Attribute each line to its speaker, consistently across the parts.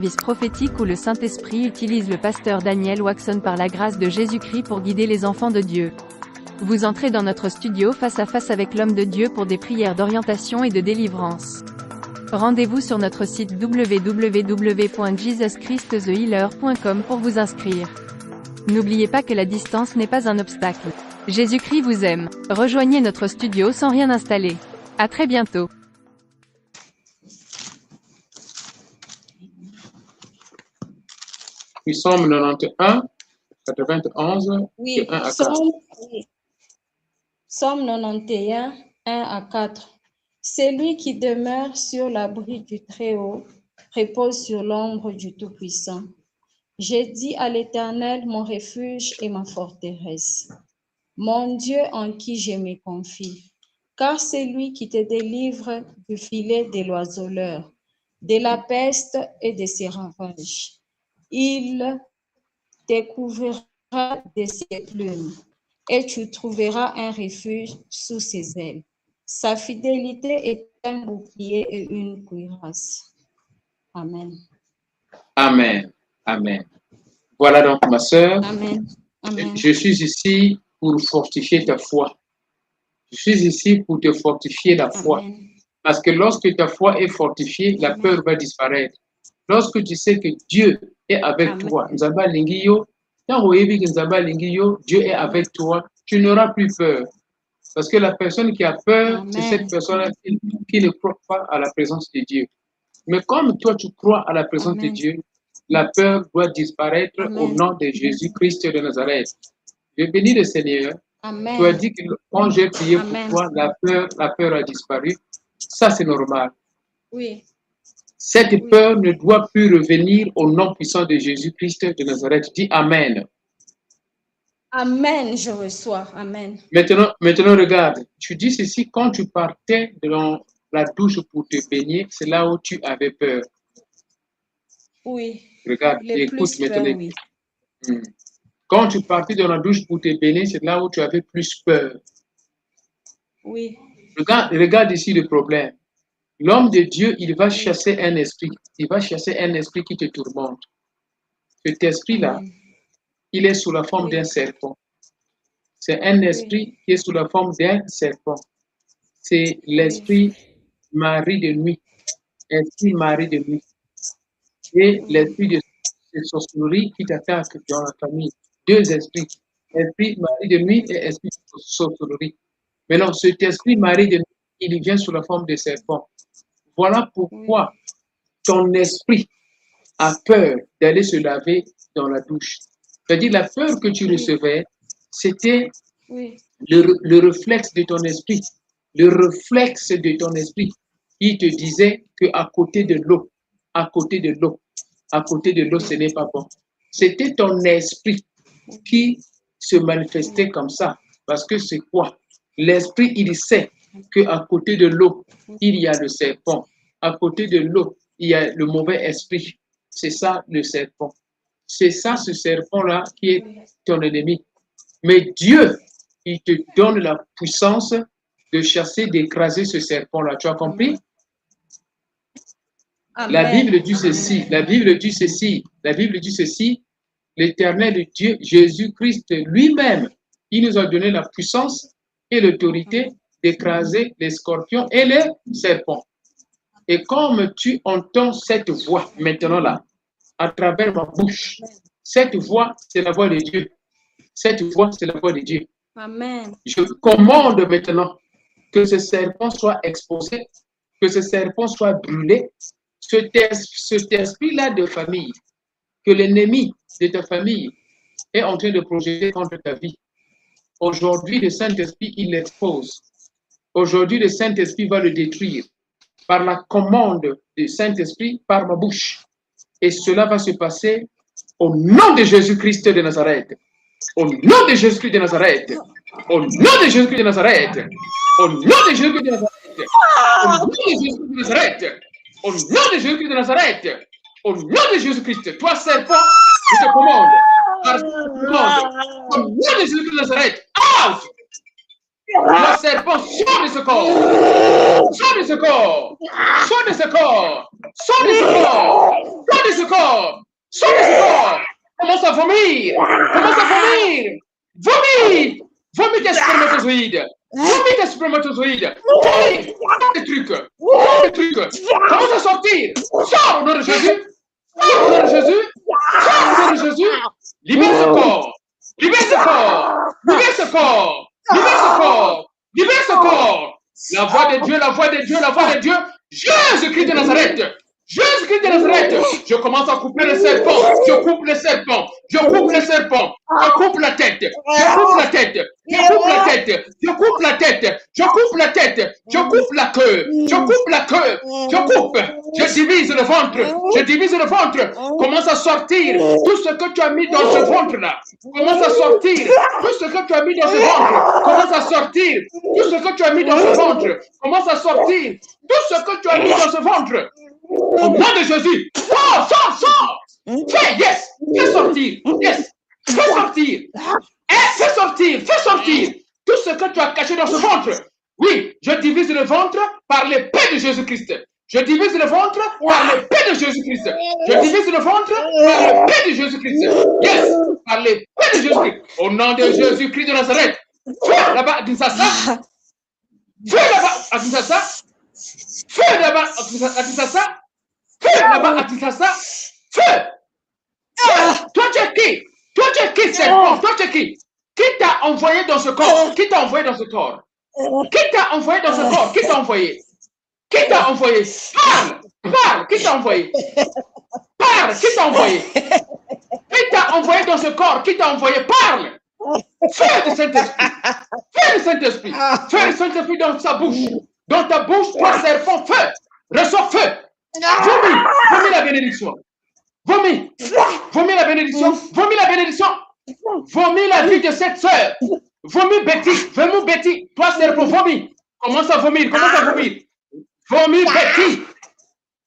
Speaker 1: service prophétique où le Saint-Esprit utilise le pasteur Daniel Waxon par la grâce de Jésus-Christ pour guider les enfants de Dieu. Vous entrez dans notre studio face à face avec l'homme de Dieu pour des prières d'orientation et de délivrance. Rendez-vous sur notre site www.jesuschristthehealer.com pour vous inscrire. N'oubliez pas que la distance n'est pas un obstacle. Jésus-Christ vous aime. Rejoignez notre studio sans rien installer. À très bientôt.
Speaker 2: Puis Somme 91, 91,
Speaker 3: Oui,
Speaker 2: 1 à 4.
Speaker 3: Somme 91, 1 à 4. Celui qui demeure sur l'abri du Très-Haut repose sur l'ombre du Tout-Puissant. J'ai dit à l'Éternel, mon refuge et ma forteresse, mon Dieu en qui je me confie. Car c'est lui qui te délivre du filet de l'oiseleur, de la peste et de ses ravages. Il te couvrira de ses plumes et tu trouveras un refuge sous ses ailes. Sa fidélité est un bouclier et une cuirasse. Amen.
Speaker 2: Amen. Amen. Voilà donc ma sœur.
Speaker 3: Amen. Amen.
Speaker 2: Je suis ici pour fortifier ta foi. Je suis ici pour te fortifier la foi.
Speaker 3: Amen.
Speaker 2: Parce que lorsque ta foi est fortifiée, la peur va disparaître. Lorsque tu sais que Dieu est avec
Speaker 3: Amen.
Speaker 2: toi, Nzamba Lingiyo, Dieu est avec toi, tu n'auras plus peur. Parce que la personne qui a peur, c'est
Speaker 3: Amen.
Speaker 2: cette personne qui ne croit pas à la présence de Dieu. Mais comme toi, tu crois à la présence de
Speaker 3: Amen.
Speaker 2: Dieu, la peur doit disparaître au
Speaker 3: Amen.
Speaker 2: nom de Jésus-Christ de Nazareth. Je bénis le Seigneur. Tu as
Speaker 3: Amen.
Speaker 2: dit que quand j'ai prié pour
Speaker 3: Amen.
Speaker 2: toi, la peur a disparu. Ça, c'est normal.
Speaker 3: Oui.
Speaker 2: Cette
Speaker 3: Oui.
Speaker 2: peur ne doit plus revenir au nom puissant de Jésus-Christ de Nazareth. Dis Amen.
Speaker 3: Amen, je reçois. Amen.
Speaker 2: Maintenant, regarde. Tu dis ceci, quand tu partais dans la douche pour te baigner, c'est là où tu avais peur.
Speaker 3: Oui.
Speaker 2: Regarde,
Speaker 3: Le
Speaker 2: écoute
Speaker 3: plus peur,
Speaker 2: maintenant.
Speaker 3: oui.
Speaker 2: Quand tu partais dans la douche pour te baigner, c'est là où tu avais plus peur.
Speaker 3: Oui.
Speaker 2: Regarde ici le problème. L'homme de Dieu, il va chasser un esprit. Il va chasser un esprit qui te tourmente. Cet esprit-là,
Speaker 3: Amen.
Speaker 2: il est sous la forme
Speaker 3: Oui.
Speaker 2: d'un serpent. C'est un esprit qui est sous la forme d'un serpent. C'est l'esprit mari de nuit. Esprit mari de nuit. Et l'esprit de sorcellerie qui t'attaque dans la famille. Deux esprits. Esprit mari de nuit et esprit de sorcellerie. Maintenant, cet esprit mari de nuit, il vient sous la forme de serpent. Voilà pourquoi ton esprit a peur d'aller se laver dans la douche. C'est-à-dire la peur que tu recevais, c'était le réflexe de ton esprit. Le réflexe de ton esprit qui te disait qu'à côté de l'eau, à côté de l'eau, ce n'est pas bon. C'était ton esprit qui se manifestait comme ça. Parce que c'est quoi? L'esprit, il sait qu'à côté de l'eau, il y a le serpent. À côté de l'eau, il y a le mauvais esprit. C'est ça le serpent. C'est ça ce serpent-là qui est ton ennemi. Mais Dieu, il te donne la puissance de chasser, d'écraser ce serpent-là. Tu as compris?
Speaker 3: Amen.
Speaker 2: La Bible dit ceci, la Bible dit ceci, l'Éternel Dieu, Jésus-Christ lui-même, il nous a donné la puissance et l'autorité d'écraser les scorpions et les serpents. Et comme tu entends cette voix maintenant là, à travers ma bouche, cette voix, c'est la voix de Dieu. Cette voix, c'est la voix de Dieu.
Speaker 3: Amen.
Speaker 2: Je commande maintenant que ce serpent soit exposé, que ce serpent soit brûlé. Cet esprit-là de famille, que l'ennemi de ta famille est en train de projeter contre ta vie. Aujourd'hui, le Saint-Esprit, il l'expose. Aujourd'hui, le Saint-Esprit va le détruire par la commande du Saint-Esprit, par ma bouche. Et cela va se passer au nom de Jésus-Christ de Nazareth. Au nom de Jésus-Christ de Nazareth. Au nom de Jésus-Christ de Nazareth. Au nom de Jésus-Christ de Nazareth. Au nom de Jésus-Christ de Nazareth. Au nom de Jésus-Christ de Nazareth. Au nom de Jésus-Christ. Toi, serpent, je te commande. Au nom de Jésus-Christ de Nazareth. Out! Le serpent sort de ce corps. Sort de ce corps. Sort de ce corps. Sort de ce corps. Sort de ce corps. Sort de ce corps. Commence à vomir. Commence à vomir. Vomis. Vomis tes spermatozoïdes. Vomis tes spermatozoïdes. Vomis. Des trucs. Des trucs. Commence à sortir. Sors au nom de Jésus. Sors au nom de Jésus. Sors au nom de Jésus. Libère ce corps. Libère ce corps. Libère ce corps. Libère ce corps. Libère ce corps. La voix de Dieu, la voix de Dieu, la voix de Dieu. Jésus-Christ de Nazareth. Jésus-Christ de Nazareth. Je commence à couper le serpent. Je coupe le serpent. Je coupe le serpent. Je coupe la tête. Je coupe la tête. Je coupe la tête. Je coupe la tête. Je coupe la tête. Je coupe la queue. Je coupe la queue. Je coupe. Je divise le ventre. Je divise le ventre. Commence à sortir tout ce que tu as mis dans ce ventre-là. Commence à sortir tout ce que tu as mis dans ce ventre. Commence à sortir tout ce que tu as mis dans ce ventre. Commence à sortir tout ce que tu as mis dans ce ventre. Au nom de Jésus. Sors, sors, sors. Fais, yes. Fais sortir. Yes. Fais sortir. Fais sortir. Fais sortir. Tout ce que tu as caché dans ce ventre. Oui, je divise le ventre par l'épée de Jésus-Christ. Je divise le ventre par l'épée de Jésus-Christ. Je divise le ventre par l'épée de Jésus-Christ. Yes, par l'épée de Jésus-Christ. Au nom de Jésus-Christ de Nazareth. Fais là-bas à Kinshasa. Fais là-bas à Kinshasa. Fais là-bas à Kinshasa. Fais là-bas à Kinshasa. Fais. Toi, tu es qui? Toi, tu es qui, serpent? Toi, tu es qui? Qui t'a envoyé dans ce corps? Qui t'a envoyé dans ce corps? Qui t'a envoyé dans ce corps? Qui t'a envoyé? Qui t'a envoyé? Parle! Parle! Qui t'a envoyé? Parle! Qui t'a envoyé? Qui t'a envoyé dans ce corps? Qui t'a envoyé? Parle! Fais le Saint-Esprit! Fais le Saint-Esprit! Fais le Saint-Esprit dans sa bouche! Dans ta bouche, toi, serpent, feu! Reçois feu! Vomis! Vomis la bénédiction! Vomis! Vomis la bénédiction! Vomis la bénédiction! Vomis la vie de cette sœur! Vomis Betty! Vomis Betty! Toi, serpent, vomis! Commence à vomir! Commence à vomir! Vomis Betty!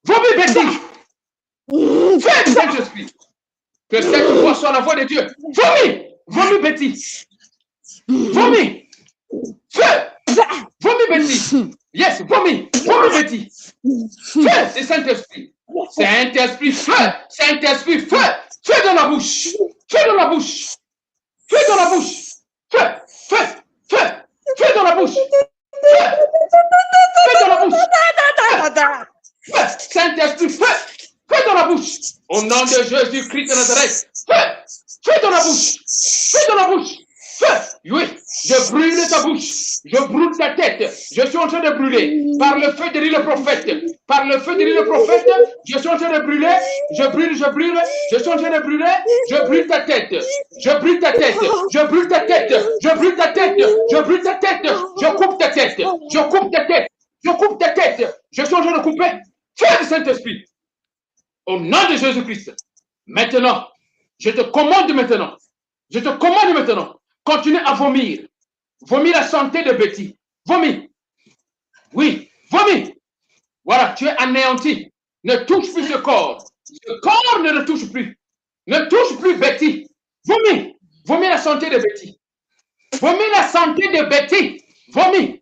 Speaker 2: Vomis Betty! Fais du Saint-Esprit! Que cette voix soit la voix de Dieu! Vomis! Vomis Betty! Vomis! Feu! Vomis Betty! Yes, vomis! Vomis Betty! Feu du Saint-Esprit! Saint-Esprit, feu! Saint-Esprit, feu! Feu dans la bouche! Feu dans la bouche! Feu dans la bouche! Feu! Feu! Feu! Feu dans la bouche! Feu! Feu dans la bouche! Feu! Saint-Esprit, feu! Feu dans la bouche! Au nom de Jésus-Christ de Nazareth! Feu! Feu dans la bouche! Feu dans la bouche! Feu! Oui! Je brûle ta bouche! Je brûle ta tête! Je suis en train de brûler! Par le feu de l'île le prophète! Par le feu de l'île le prophète! Je suis en train de brûler! Je brûle! Je brûle! Je suis en train de brûler! Je brûle ta tête! Je brûle ta tête! Je brûle ta tête! Je brûle ta tête! Je brûle ta tête! Je coupe ta tête! Je coupe ta tête! Je coupe ta tête! Je suis en train de couper! Feu du Saint-Esprit! Au nom de Jésus-Christ! Maintenant, je te commande maintenant! Je te commande maintenant! Continue à vomir! Vomis la santé de Betty! Vomis! Oui, vomis! Voilà, tu es anéanti! Ne touche plus ce corps! Ce corps ne le touche plus! Ne touche plus Betty! Vomis! Vomis la santé de Betty! Vomis la santé de Betty! Vomis!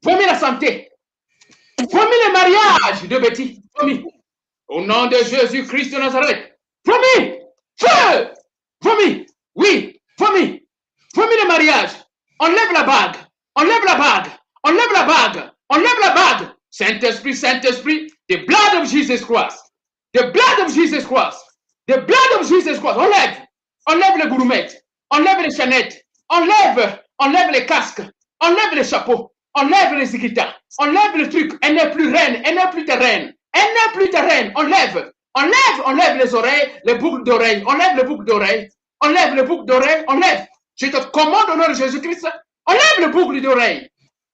Speaker 2: Vomis la santé! Vomis le mariage de Betty! Vomis! Au nom de Jésus-Christ de Nazareth! Vomis! Feu! Vomis! Oui! Vomis! Vomis le mariage! Enlève la bague! Enlève la bague! Enlève la bague! Enlève la bague! Saint-Esprit, Saint-Esprit, the blood of Jesus Christ! The blood of Jesus Christ! The blood of Jesus Christ! Enlève! Enlève les gourmettes! Enlève les chaînettes! Enlève les casques! Enlève les chapeaux! Enlève les équitas! Enlève le truc! Elle n'est plus reine! Elle n'est plus ta reine! Elle n'est plus ta reine! Enlève! Enlève les oreilles, les boucles d'oreilles! Enlève les boucles d'oreilles! Enlève les boucles d'oreilles! Enlève! Je te commande au nom de Jésus-Christ, enlève le boucle d'oreille.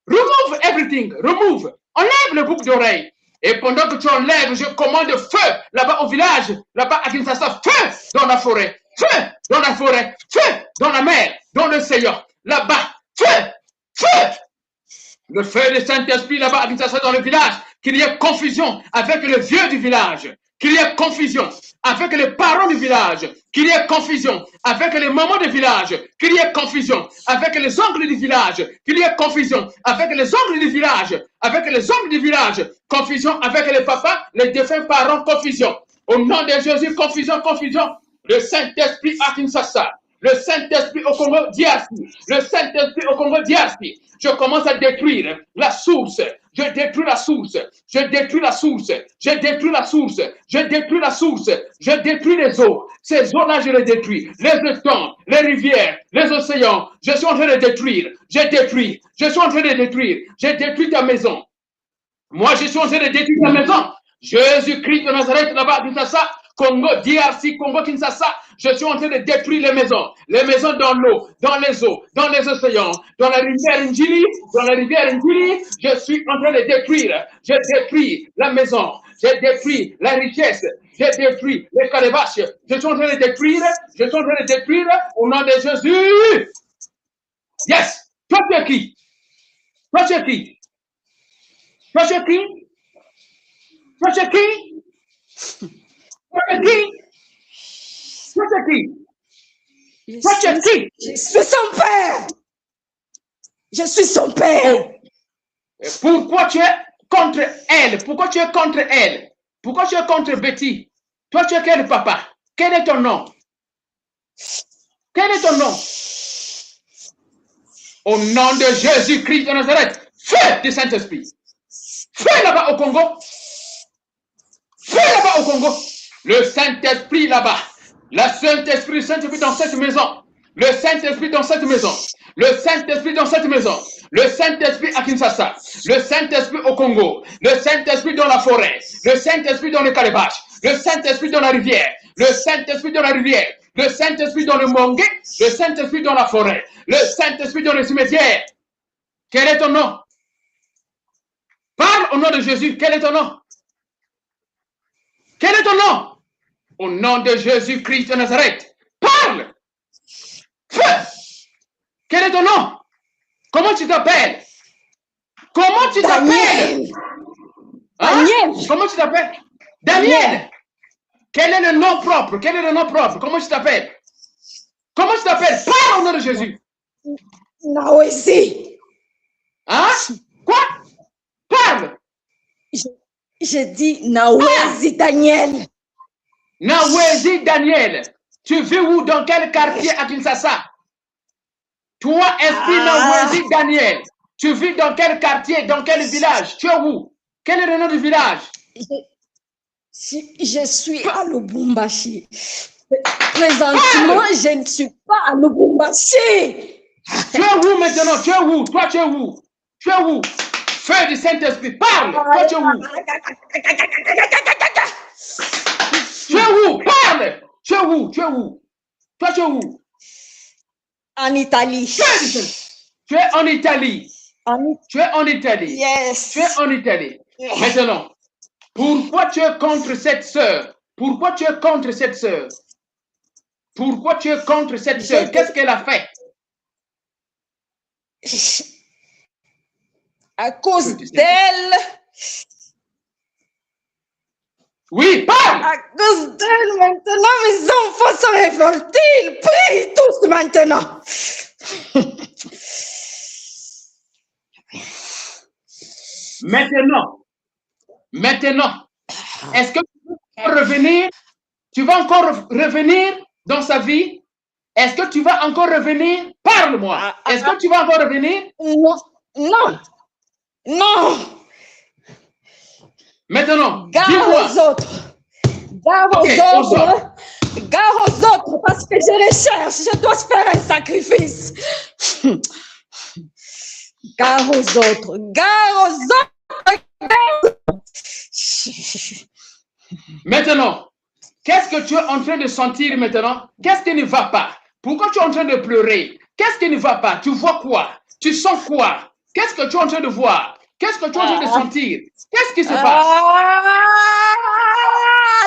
Speaker 2: Remove everything. Remove. Enlève le boucle d'oreille. Et pendant que tu enlèves, je commande feu là-bas au village, là-bas à Kinshasa, feu dans la forêt, feu dans la forêt, feu dans la mer, dans l'océan, là-bas, feu, feu. Le feu du Saint-Esprit là-bas à Kinshasa dans le village, qu'il y ait confusion avec le vieux du village. qu'il y ait confusion avec les parents du village, qu'il y ait confusion avec les mamans du village, qu'il y ait confusion avec les oncles du village, qu'il y ait confusion avec les oncles du village, avec les oncles du village, confusion avec les papas, les défunts parents, confusion. Au nom de Jésus, confusion, confusion. Le Saint-Esprit à Kinshasa, le Saint-Esprit au Congo DRC, le Saint-Esprit au Congo DRC. Je commence à détruire la source. Je détruis la source. Je détruis la source. Je détruis la source. Je détruis la source. Je détruis les eaux. Ces eaux-là, je les détruis. Les étangs, les rivières, les océans. Je suis en train de détruire. Je détruis. Je suis en train de détruire. Je détruis ta maison. Moi, je suis en train de détruire ta maison. Jésus-Christ de Nazareth, là-bas, Kinshasa, Congo, DRC, Congo, Kinshasa, je suis en train de détruire les maisons dans l'eau, dans les eaux, dans les océans, dans la rivière Njili, je suis en train de détruire, je détruis la maison, je détruis la richesse, je détruis les calebaches, je suis en train de détruire, au nom de Jésus. Yes, toi tu es qui? Toi tu es qui? Toi tu es qui? Toi tu es qui? Toi tu es qui? Toi tu es qui? Toi tu es qui?
Speaker 4: Je suis son père. Je suis son père.
Speaker 2: Pourquoi tu es contre elle? Pourquoi tu es contre elle? Pourquoi tu es contre Betty? Toi tu es quel papa? Quel est ton nom? Quel est ton nom? Au nom de Jésus-Christ de Nazareth, feu du Saint-Esprit. Feu là-bas au Congo. Feu là-bas au Congo. Le Saint-Esprit là-bas. Le Saint-Esprit dans cette maison. Le Saint-Esprit dans cette maison. Le Saint-Esprit dans cette maison. Le Saint-Esprit à Kinshasa. Le Saint-Esprit au Congo. Le Saint-Esprit dans la forêt. Le Saint-Esprit dans les calebaches. Le Saint-Esprit dans la rivière. Le Saint-Esprit dans la rivière. Le Saint-Esprit dans le Mongé. Le Saint-Esprit dans la forêt. Le Saint-Esprit dans le cimetière. Quel est ton nom? Parle au nom de Jésus. Quel est ton nom? Quel est ton nom? Au nom de Jésus-Christ de Nazareth. Parle! Feu! Quel est ton nom? Comment tu t'appelles? Comment tu t'appelles?
Speaker 4: Daniel.
Speaker 2: Comment tu t'appelles? Daniel. Quel est le nom propre? Quel est le nom propre? Comment tu t'appelles? Comment tu t'appelles? Parle au nom de Jésus.
Speaker 4: Nawezi.
Speaker 2: Hein? Quoi? Parle!
Speaker 4: Je dis Nawezi Daniel.
Speaker 2: Nawezi Daniel. Tu vis où? Dans quel quartier à Kinshasa? Toi, esprit Nawezi Daniel. Tu vis dans quel quartier? Dans quel village? Tu es où? Quel est le nom du village?
Speaker 4: Je suis à Lubumbashi. Présentement, je ne suis pas à Lubumbashi.
Speaker 2: Tu es où maintenant? Tu es où? Toi, tu es où? Tu es où? Feu du Saint-Esprit, parle! Toi, tu es où? Tu es où? Parle! Tu es où? Tu es où? Toi, tu es où?
Speaker 4: En Italie.
Speaker 2: Tu es en Italie. Tu es en Italie.
Speaker 4: Yes.
Speaker 2: Tu es en Italie. Maintenant, pourquoi tu es contre cette sœur? Pourquoi tu es contre cette sœur? Pourquoi tu es contre cette sœur? Qu'est-ce qu'elle a fait?
Speaker 4: À cause d'elle.
Speaker 2: Oui, parle!
Speaker 4: À cause d'elle, maintenant, mes enfants sont révoltés. Ils prient tous maintenant.
Speaker 2: Maintenant, est-ce que tu vas encore revenir dans sa vie? Est-ce que tu vas encore revenir? Parle-moi. Est-ce que tu vas encore revenir?
Speaker 4: Non.
Speaker 2: Maintenant,
Speaker 4: Gare
Speaker 2: dis-moi.
Speaker 4: aux autres. Gare aux autres, parce que je les cherche. Je dois faire un sacrifice. Gare aux autres.
Speaker 2: Maintenant, qu'est-ce que tu es en train de sentir maintenant? Qu'est-ce qui ne va pas? Pourquoi tu es en train de pleurer? Qu'est-ce qui ne va pas? Tu vois quoi? Tu sens quoi? Qu'est-ce que tu es en train de voir? Qu'est-ce que tu es en train de sentir? Qu'est-ce qui se passe?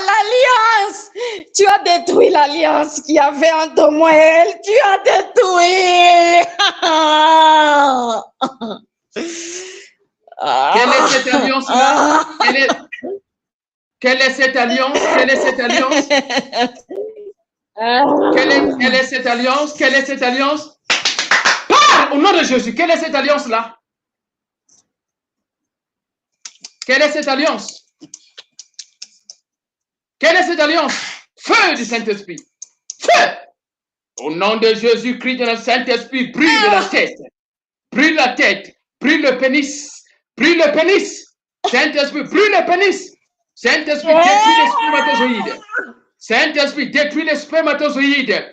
Speaker 4: L'alliance! Tu as détruit l'alliance qu'il y avait entre moi et elle. Tu as détruit!
Speaker 2: Quelle est cette alliance-là? Quelle est cette alliance? Quelle est cette alliance? Quelle est cette alliance? Quelle est cette alliance? Parle au nom de Jésus. Quelle est cette alliance-là? Quelle est cette alliance? Quelle est cette alliance? Feu du Saint-Esprit. Feu! Au nom de Jésus-Christ, de notre Saint-Esprit, brûle la tête. Brûle la tête. Brûle le pénis. Brûle le pénis. Saint-Esprit, brûle le pénis. Saint-Esprit, détruis les spermatozoïdes. Saint-Esprit, détruis les spermatozoïdes.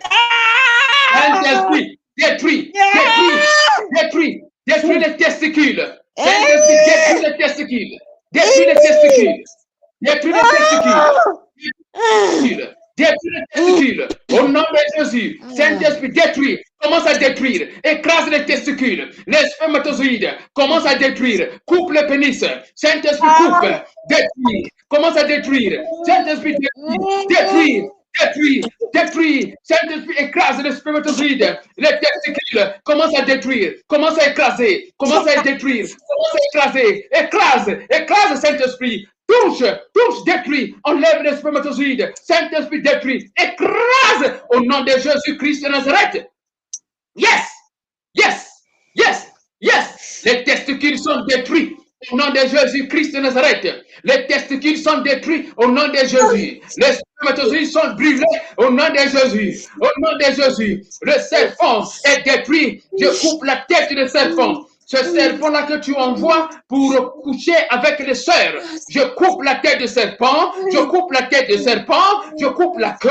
Speaker 2: Saint-Esprit, détruis les testicules. Saint-Esprit, détruis les testicules. Détruis les testicules. Détruis les testicules. Détruis les testicules. Au nom de Jésus, Saint-Esprit, détruis. Commence à détruire. Écrase les testicules. Les spermatozoïdes. Commence à détruire. Coupe le pénis. Saint-Esprit, coupe. Détruis. Commence à détruire. Saint-Esprit, détruis. Détruis, détruis. Saint-Esprit, écrase les spermatozoïdes, les testicules. Commence à détruire. Commence à écraser. Commence à détruire. Commence à écraser. Écrase, écrase, Saint-Esprit. Touche, touche, détruit. Enlève les spermatozoïdes. Saint-Esprit, détruit. Écrase au nom de Jésus-Christ de Nazareth. Yes, yes, yes, yes. Les testicules sont détruits. Au nom de Jésus-Christ de Nazareth, les testicules sont détruits au nom de Jésus. Les spermatozoïdes sont brûlés au nom de Jésus. Au nom de Jésus, le serpent est détruit. Je coupe la tête du serpent. Ce serpent-là que tu envoies pour coucher avec les sœurs, je coupe la tête du serpent, je coupe la tête du serpent, je coupe la queue,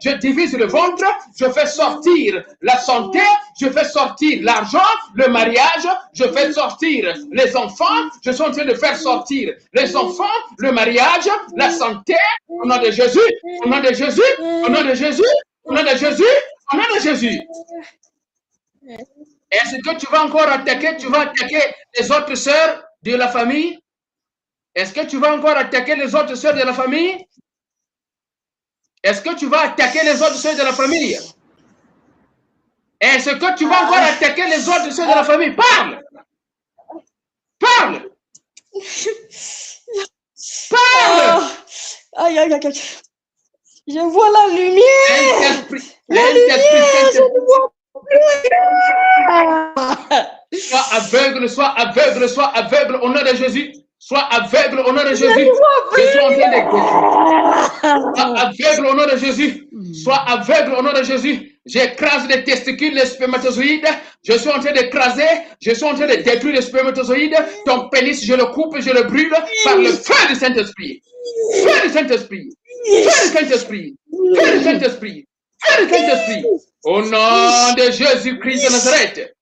Speaker 2: je divise le ventre, je fais sortir la santé, je fais sortir l'argent, le mariage, je fais sortir les enfants, je suis en train de faire sortir les enfants, le mariage, la santé, au nom de Jésus, au nom de Jésus, au nom de Jésus, au nom de Jésus, au nom de Jésus. Est-ce que tu vas encore attaquer, les autres sœurs de la famille? Est-ce que tu vas encore attaquer les autres sœurs de la famille? Est-ce que tu vas attaquer les autres sœurs de la famille? Est-ce que tu vas encore attaquer les autres sœurs de la famille? Parle! Parle! Parle!
Speaker 4: Aïe, aïe, aïe. Je vois la lumière. La lumière, je ne vois
Speaker 2: Sois aveugle, sois aveugle, sois aveugle au nom de Jésus. Sois aveugle au nom de Jésus. Je suis en train de Sois aveugle au nom de Jésus. Sois aveugle au nom de Jésus. J'écrase les testicules, les spermatozoïdes. Je suis en train d'écraser. Je suis en train de détruire les spermatozoïdes. Ton pénis, je le coupe, je le brûle par le feu du Saint-Esprit. Feu du Saint-Esprit. Feu du Saint-Esprit. Feu du Saint-Esprit. Feu du Saint-Esprit. Au nom de Jésus-Christ de Nazareth.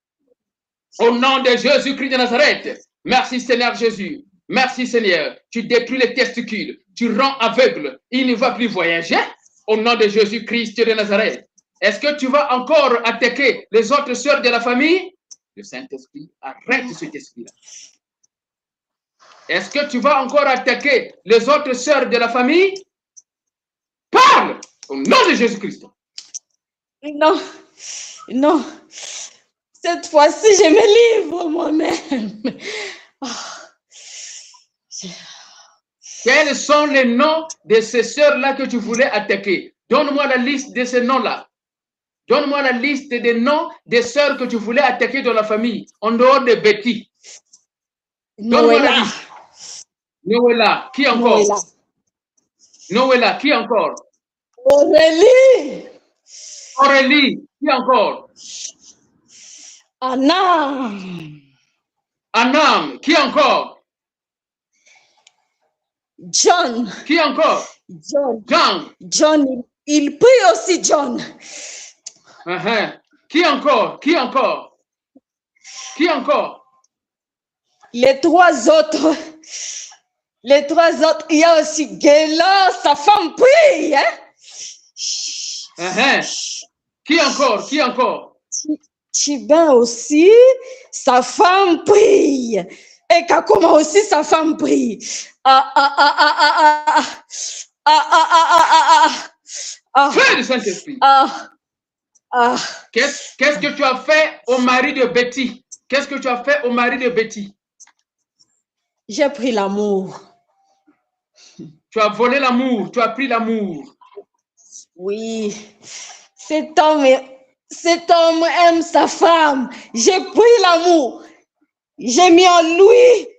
Speaker 2: Au nom de Jésus-Christ de Nazareth. Merci Seigneur Jésus. Merci Seigneur. Tu détruis les testicules. Tu rends aveugle. Il ne va plus voyager. Au nom de Jésus-Christ de Nazareth. Est-ce que tu vas encore attaquer les autres sœurs de la famille? Le Saint-Esprit, arrête cet esprit-là. Est-ce que tu vas encore attaquer les autres sœurs de la famille? Parle au nom de Jésus-Christ.
Speaker 4: Non, non. Cette fois-ci, je me livre moi-même.
Speaker 2: Quels sont les noms de ces sœurs-là que tu voulais attaquer? Donne-moi la liste de ces noms-là. Donne-moi la liste des noms des sœurs que tu voulais attaquer dans la famille, en dehors de Betty. Donne-moi la liste. Noëlla. Qui encore? Noëlla. Qui encore?
Speaker 4: Aurélie.
Speaker 2: Aurélie. Qui encore?
Speaker 4: Anam.
Speaker 2: Anam. Qui encore?
Speaker 4: John.
Speaker 2: Qui encore?
Speaker 4: John.
Speaker 2: John.
Speaker 4: John, il prie aussi, John.
Speaker 2: Qui encore? Qui encore? Qui encore?
Speaker 4: Les trois autres. Les trois autres. Il y a aussi Géla, sa femme prie. Hein?
Speaker 2: Qui encore? Qui encore?
Speaker 4: Chibin aussi, sa femme prie. Et Kakuma aussi, sa femme prie.
Speaker 2: Feu du Saint-Esprit. Qu'est-ce que tu as fait au mari de Betty? Qu'est-ce que tu as fait au mari de Betty?
Speaker 4: J'ai pris l'amour.
Speaker 2: Tu as volé l'amour, tu as pris l'amour.
Speaker 4: Oui, cet homme aime sa femme. J'ai pris l'amour. J'ai mis en lui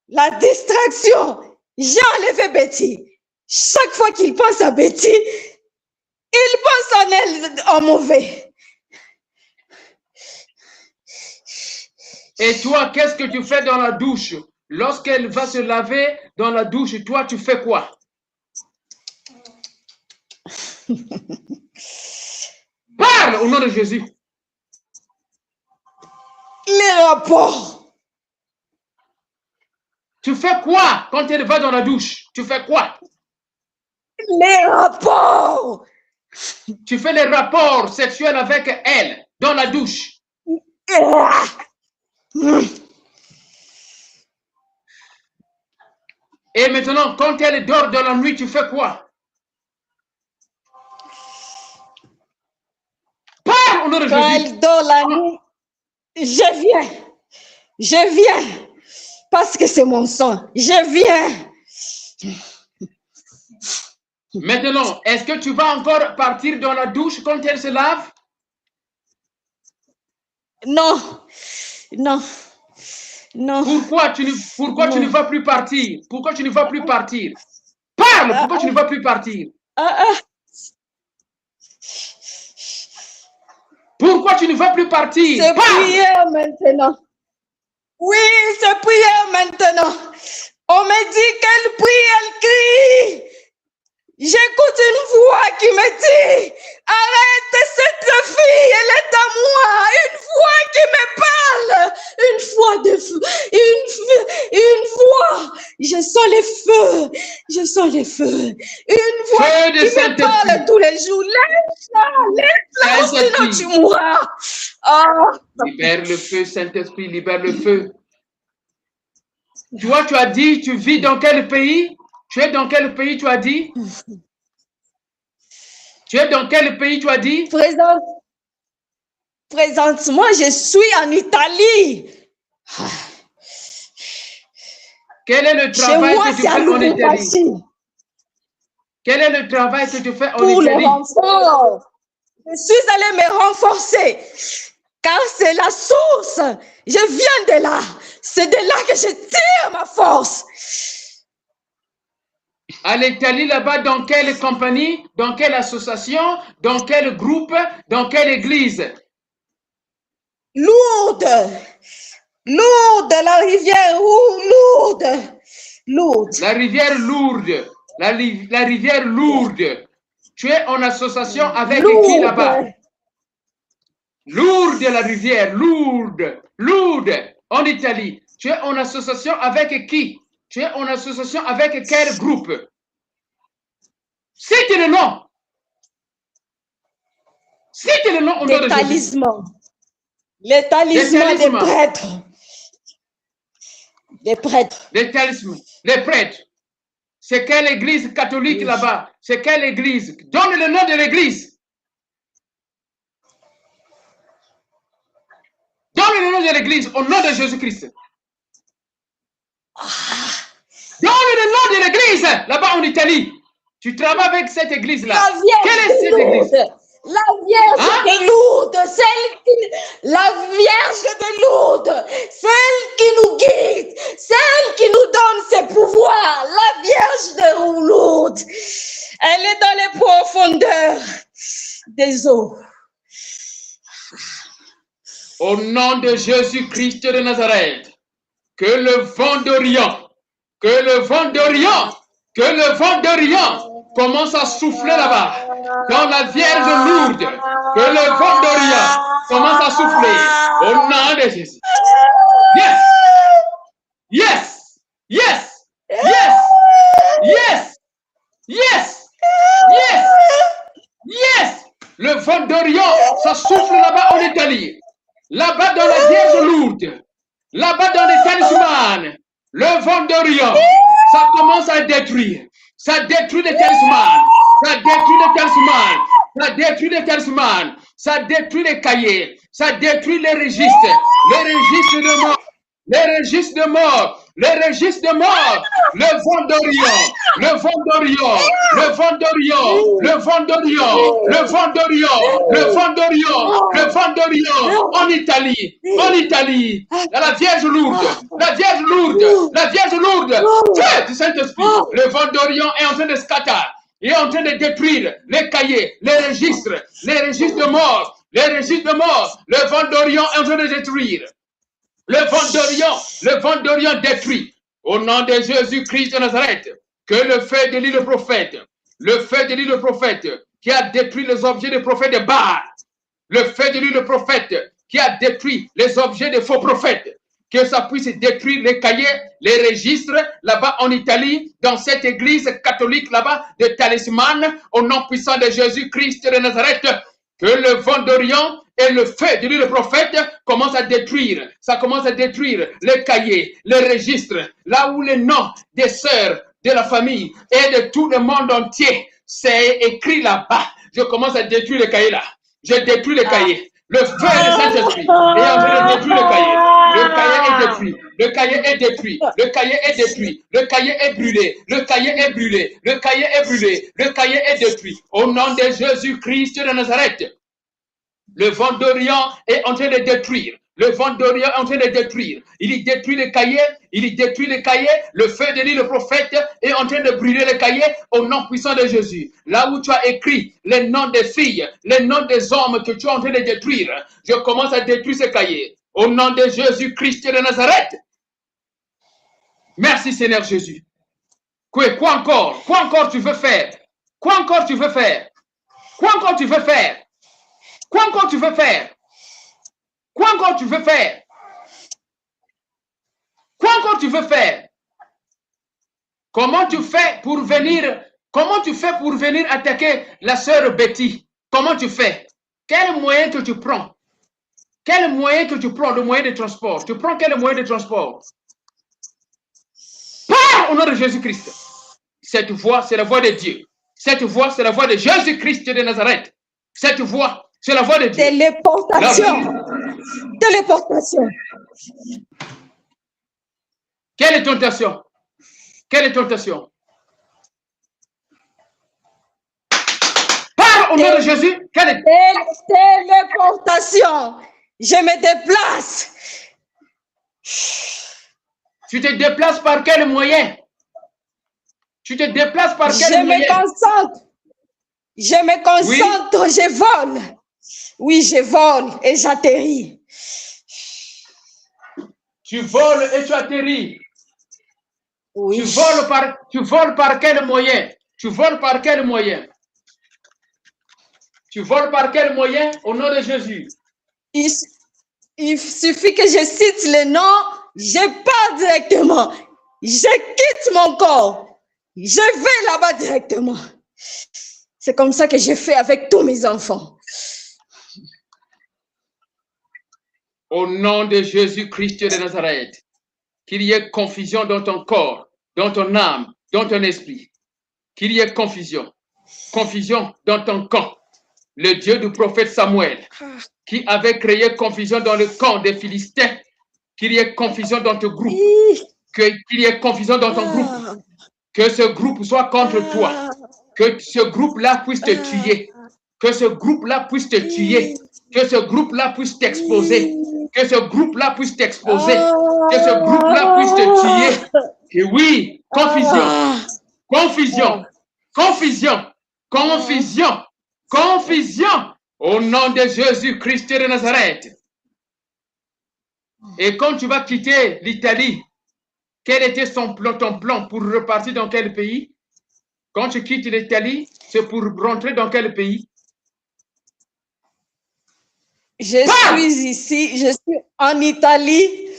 Speaker 4: la distraction. J'ai enlevé Betty. Chaque fois qu'il pense à Betty, il pense en elle en mauvais.
Speaker 2: Et toi, qu'est-ce que tu fais dans la douche? Lorsqu'elle va se laver dans la douche, toi, tu fais quoi? Parle au nom de Jésus.
Speaker 4: Les rapports.
Speaker 2: Tu fais quoi quand elle va dans la douche? Tu fais quoi?
Speaker 4: Les rapports.
Speaker 2: Tu fais les rapports sexuels avec elle dans la douche. Et maintenant, quand elle dort dans la nuit, tu fais quoi? Parle au nom de
Speaker 4: Quand
Speaker 2: Jésus.
Speaker 4: elle dort la nuit, je viens, parce que c'est mon sang, je viens.
Speaker 2: Maintenant, est-ce que tu vas encore partir dans la douche quand elle se lave?
Speaker 4: Non, non, non.
Speaker 2: Pourquoi tu ne vas plus partir? Pourquoi tu ne vas plus partir? Parle, pourquoi tu ne vas plus partir? Pourquoi tu ne vas plus partir?
Speaker 4: C'est
Speaker 2: Parle.
Speaker 4: prière maintenant. Oui, c'est prière maintenant. On me dit qu'elle prie, elle crie. J'écoute une voix qui me dit, arrête cette fille, elle est à moi. Une voix qui me parle, une voix. Je sens les feux. Une voix
Speaker 2: Feu de
Speaker 4: qui me
Speaker 2: Saint-Esprit.
Speaker 4: parle tous les jours. Laisse-la, sinon tu mourras.
Speaker 2: Libère le feu, Saint-Esprit, libère le feu. Toi, tu as dit, tu vis dans quel pays? Tu es dans quel pays, tu as dit? Tu es dans quel pays, tu as dit?
Speaker 4: Présentement, je suis en Italie.
Speaker 2: Quel est le travail que tu fais en Italie? Quel est le travail que tu fais en
Speaker 4: Pour
Speaker 2: Italie?
Speaker 4: le renfort. Je suis allée me renforcer, car c'est la source. Je viens de là. C'est de là que je tire ma force.
Speaker 2: À l'Italie, là-bas, dans quelle compagnie, dans quelle association, dans quel groupe, dans quelle église?
Speaker 4: Lourdes, la rivière Lourdes.
Speaker 2: La rivière Lourdes, la rivière Lourdes. Tu es en association avec qui là-bas? Lourdes, la rivière, Lourdes, en Italie. Tu es en association avec qui? Tu es en association avec quel groupe? Cite le nom. Cite le nom au nom de Jésus.
Speaker 4: Les talismans des prêtres. Les prêtres.
Speaker 2: Les prêtres. C'est quelle église catholique là-bas? C'est quelle église? Donne le nom de l'église. Donne le nom de l'église au nom de Jésus-Christ. Donne le nom de l'église là-bas en Italie. Tu travailles avec cette église-là. Quelle est cette église?
Speaker 4: La Vierge de Lourdes, la Vierge de Lourdes, celle qui nous guide, celle qui nous donne ses pouvoirs, la Vierge de Lourdes. Elle est dans les profondeurs des eaux.
Speaker 2: Au nom de Jésus-Christ de Nazareth, que le vent d'Orient, commence à souffler là-bas, dans la Vierge Lourde, que le vent d'Orient commence à souffler, au nom de Jésus. Yes! Yes! Yes! Yes! Yes! Yes! Yes! Yes! Le vent d'Orient, ça souffle là-bas en Italie, là-bas dans la Vierge Lourde, là-bas dans les talismans, le vent d'Orient, ça commence à détruire. Ça détruit les talismans. Ça détruit les talismans. Ça détruit les talismans. Ça détruit les cahiers. Ça détruit les registres. Les registres de mort. Les registres de mort. les registres de mort, le vent d'Orient, le vent d'Orient, le vent d'Orient, le vent d'Orient, le vent d'Orient, le vent d'Orient, le vent d'Orient, en Italie, dans la Vierge lourde, la Vierge lourde, la Vierge lourde, feu du Saint-Esprit, le vent d'Orient est en train de scatter, il est en train de détruire les cahiers, les registres de mort, les registres de mort, le vent d'Orient est en train de détruire. Le vent d'Orient détruit. Au nom de Jésus-Christ de Nazareth, que le feu de l'île prophète, qui a détruit les objets des prophètes de Baal, le feu de l'île prophète qui a détruit les objets des faux prophètes, que ça puisse détruire les cahiers, les registres, là-bas en Italie, dans cette église catholique là-bas de Talisman, au nom puissant de Jésus-Christ de Nazareth, que le vent d'Orient et le feu de l'île prophète commencent à détruire. Ça commence à détruire les cahiers, les registres, là où les noms des sœurs, de la famille et de tout le monde entier, c'est écrit là-bas. Je commence à détruire les cahiers là. Je détruis les cahiers. Le feu du Saint-Esprit est en train de détruire le cahier. Le cahier est détruit. Le cahier est détruit. Le cahier est détruit. Le cahier est brûlé. Le cahier est brûlé. Le cahier est brûlé. Le cahier est détruit. Au nom de Jésus-Christ de Nazareth, le vent d'Orient est en train de détruire. Le vent d'Orient est en train de détruire. Il y détruit les cahiers. Il y détruit les cahiers. Le feu de l'île prophète est en train de brûler les cahiers au nom puissant de Jésus. Là où tu as écrit les noms des filles, les noms des hommes que tu es en train de détruire, je commence à détruire ces cahiers. Au nom de Jésus-Christ de Nazareth. Merci Seigneur Jésus. Quoi encore? Quoi encore tu veux faire? Quoi encore tu veux faire? Quoi encore tu veux faire? Quoi encore tu veux faire? Quoi encore tu veux faire? Quoi encore tu veux faire? Comment tu fais pour venir attaquer la sœur Betty? Comment tu fais? Quel moyen que tu prends? Quel moyen que tu prends? Le moyen de transport. Tu prends quel moyen de transport? Pars au nom de Jésus-Christ. Cette voix, c'est la voix de Dieu. Cette voix, c'est la voix de Jésus-Christ de Nazareth. Cette voix, c'est la voix de Dieu.
Speaker 4: Téléportation. Téléportation.
Speaker 2: Quelle est tentation? Quelle est tentation? Parle au nom de Jésus. Quelle est...
Speaker 4: Téléportation. Je me déplace.
Speaker 2: Tu te déplaces par quel moyen? Tu te déplaces par quel moyen?
Speaker 4: Je me concentre, oui. Je vole. Oui, je vole et j'atterris.
Speaker 2: Tu voles et tu atterris.
Speaker 4: Oui.
Speaker 2: Tu voles par quel moyen? Tu voles par quel moyen? Tu voles par quel moyen au nom de Jésus?
Speaker 4: Il suffit que je cite le nom, je pars directement. Je quitte mon corps. Je vais là-bas directement. C'est comme ça que je fais avec tous mes enfants.
Speaker 2: Au nom de Jésus-Christ de Nazareth, qu'il y ait confusion dans ton corps, dans ton âme, dans ton esprit. Qu'il y ait confusion. Confusion dans ton camp. Le Dieu du prophète Samuel, qui avait créé confusion dans le camp des Philistins, qu'il y ait confusion dans ton groupe. Qu'il y ait confusion dans ton groupe. Que ce groupe soit contre toi. Que ce groupe-là puisse te tuer. Que ce groupe-là puisse te tuer. Que ce groupe-là puisse t'exposer. Que ce groupe-là puisse t'exposer. Que ce groupe-là puisse te tuer. Et oui, confusion. Confusion. Confusion. Confusion. Confusion. Au nom de Jésus-Christ de Nazareth. Et quand tu vas quitter l'Italie, quel était ton plan pour repartir dans quel pays? Quand tu quittes l'Italie, c'est pour rentrer dans quel pays?
Speaker 4: Je suis ici, je suis en Italie.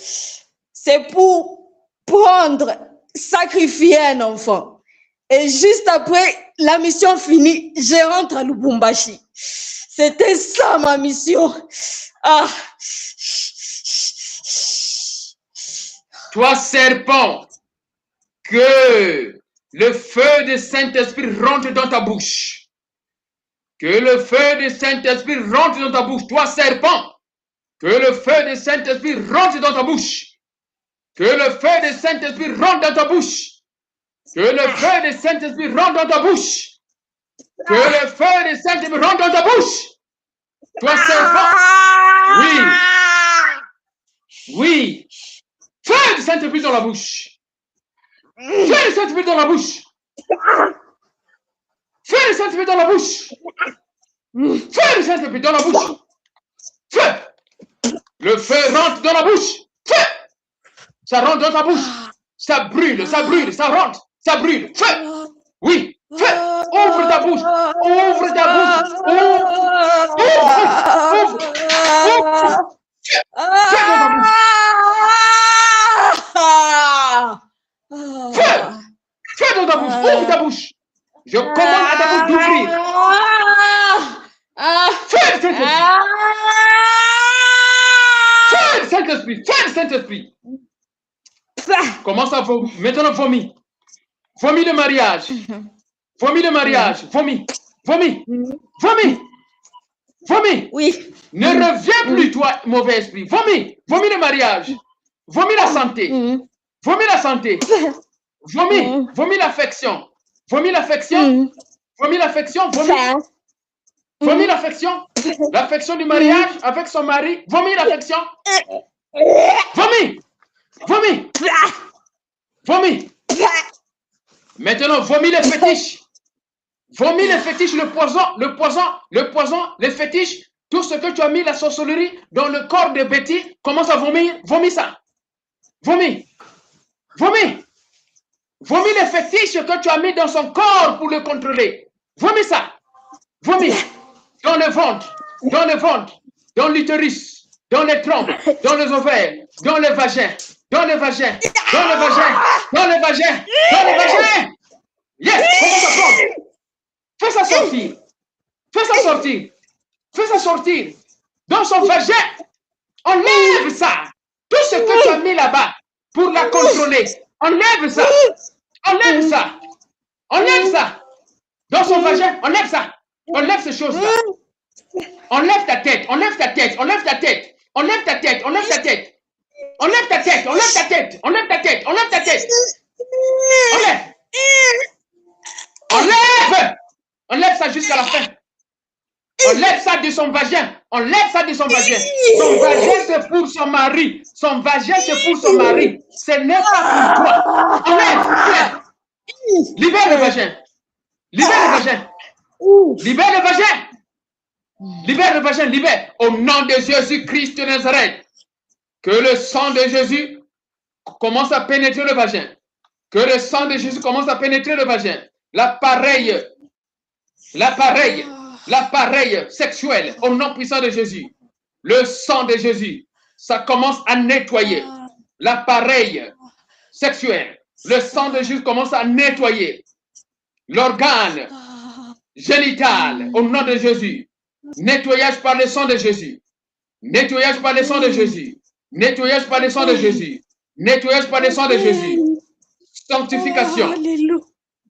Speaker 4: C'est pour prendre, sacrifier un enfant. Et juste après la mission finie, je rentre à Lubumbashi. C'était ça ma mission. Ah.
Speaker 2: Toi, serpent, que le feu du Saint-Esprit rentre dans ta bouche. Que le feu du Saint-Esprit rentre dans ta bouche. Toi, serpent, que le feu du Saint-Esprit rentre dans ta bouche. Que le feu du Saint-Esprit rentre dans ta bouche. Que le feu du Saint-Esprit rentre dans ta bouche. Que le feu du Saint-Esprit rentre dans ta bouche. Toi, serpent. Oui. Oui. Feu du Saint-Esprit dans la bouche. Feu du Saint-Esprit dans la bouche. Feu du Saint-Esprit dans la bouche. Feu du Saint-Esprit dans la bouche. Feu. Le feu rentre dans la bouche. Feu. Ça rentre dans ta bouche. Ça brûle, ça brûle, ça rentre, ça brûle. Feu. Oui. Feu. Ouvre ta bouche. Ouvre ta bouche. Ouvre. Feu. Feu dans ta bouche. Feu. Feu dans ta bouche. Ouvre ta bouche. Je commande à ta bouche d'ouvrir. Feu du Saint-Esprit. Feu du Saint-Esprit. Feu du Saint-Esprit. Commence à vomir. Maintenant, vomis. Vomis de mariage. Vomis de mariage. Vomis. Vomis. Vomis. Vomis.
Speaker 4: Oui.
Speaker 2: Ne reviens plus, toi, mauvais esprit. Vomis. Vomis de mariage. Vomis la santé. Vomis la santé. Vomis. Vomis l'affection. Vomis l'affection. Vomis l'affection. Vomis. Vomis l'affection. L'affection du mariage avec son mari. Vomis l'affection. Vomis. Vomis. Vomis. Maintenant, vomis les fétiches. Vomis les fétiches, le poison, les fétiches, tout ce que tu as mis, la sorcellerie, dans le corps de Betty, commence à vomir. Vomis ça. Vomis. Vomis. Vomis les fétiches que tu as mis dans son corps pour le contrôler. Vomis ça. Vomis. Dans le ventre, dans l'utérus, dans les trompes, dans les ovaires, dans le vagin. Dans le vagin. Yes, commence à prendre. Fais ça sortir. Dans son vagin. Enlève ça. Tout ce que tu as mis là-bas pour la contrôler. Enlève ça. Dans son vagin, enlève ça. Enlève ces choses-là. Enlève ta tête. Enlève ta tête. Enlève ça jusqu'à la fin. Enlève ça de son vagin. Son vagin, c'est pour son mari. Ce n'est pas pour toi. Enlève. Libère le vagin. Libère. Au nom de Jésus-Christ de Nazareth. Que le sang de Jésus commence à pénétrer le vagin. L'appareil sexuel, au nom puissant de Jésus. Le sang de Jésus, ça commence à nettoyer. L'appareil sexuel, le sang de Jésus commence à nettoyer. L'organe génital, au nom de Jésus. Nettoyage par le sang de Jésus. Sanctification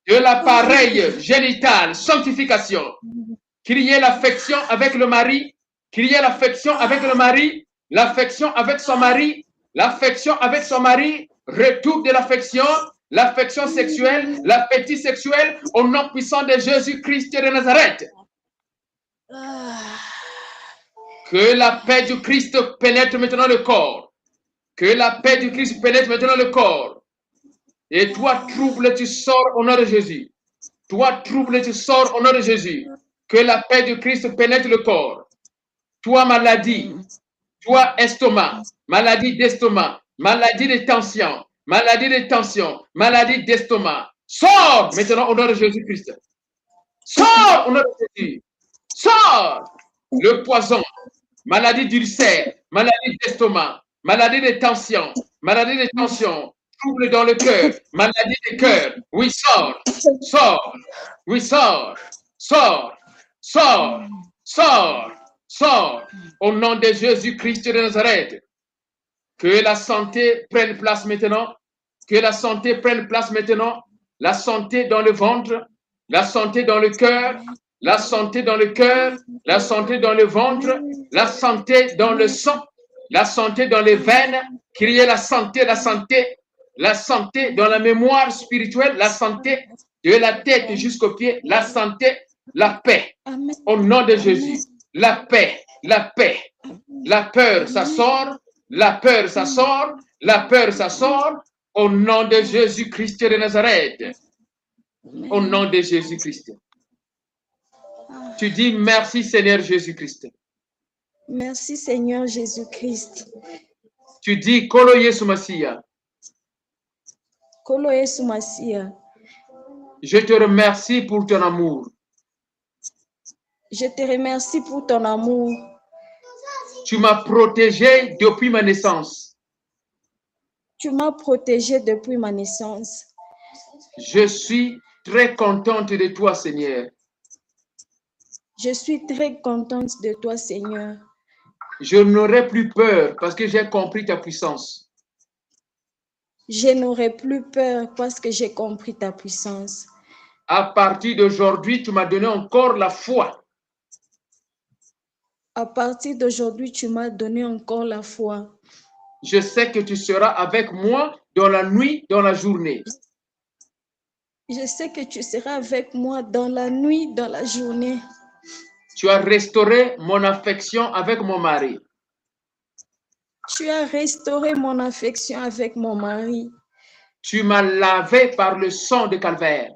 Speaker 2: de l'appareil génital. Sanctification. Crier l'affection avec le mari. L'affection avec son mari. Retour de l'affection sexuelle, l'appétit sexuel, au nom puissant de Jésus-Christ de Nazareth. Que la paix du Christ pénètre maintenant le corps. Et toi, trouble, tu sors au nom de Jésus. Que la paix du Christ pénètre le corps. Toi, maladie. Toi, estomac. Maladie d'estomac. Maladie de tension. Maladie d'estomac. Sors maintenant au nom de Jésus-Christ. Sors au nom de Jésus. Sors. Le poison. Maladie d'ulcère. Maladie d'estomac. Maladie de tension. Trouble dans le cœur. Maladie de cœur. Oui, sors. Au nom de Jésus-Christ de Nazareth. Que la santé prenne place maintenant. La santé dans le ventre. La santé dans le cœur. La santé dans le ventre. La santé dans le sang. La santé dans les veines, criez la santé, la santé. La santé dans la mémoire spirituelle, la santé de la tête jusqu'aux pieds, la santé, la paix.
Speaker 4: Amen.
Speaker 2: Au nom de Jésus, la paix, la paix. La peur, ça sort. La peur, ça sort. La peur, ça sort. Au nom de Jésus-Christ de Nazareth. Au nom de Jésus-Christ. Tu dis merci Seigneur Jésus-Christ.
Speaker 4: Merci Seigneur Jésus-Christ.
Speaker 2: Tu dis Kolo Yesu Masiya.
Speaker 4: Kolo Yesu Masiya.
Speaker 2: Je te remercie pour ton amour.
Speaker 4: Je te remercie pour ton amour.
Speaker 2: Tu m'as protégé depuis ma naissance.
Speaker 4: Tu m'as protégé depuis ma naissance.
Speaker 2: Je suis très contente de toi, Seigneur.
Speaker 4: Je suis très contente de toi, Seigneur.
Speaker 2: Je n'aurai plus peur parce que j'ai compris ta puissance.
Speaker 4: Je n'aurai plus peur parce que j'ai compris ta puissance.
Speaker 2: À partir d'aujourd'hui, tu m'as donné encore la foi.
Speaker 4: À partir d'aujourd'hui, tu m'as donné encore la foi.
Speaker 2: Je sais que tu seras avec moi dans la nuit, dans la journée.
Speaker 4: Je sais que tu seras avec moi dans la nuit, dans la journée.
Speaker 2: Tu as restauré mon affection avec mon mari.
Speaker 4: Tu as restauré mon affection avec mon mari.
Speaker 2: Tu m'as lavé par le sang de Calvaire.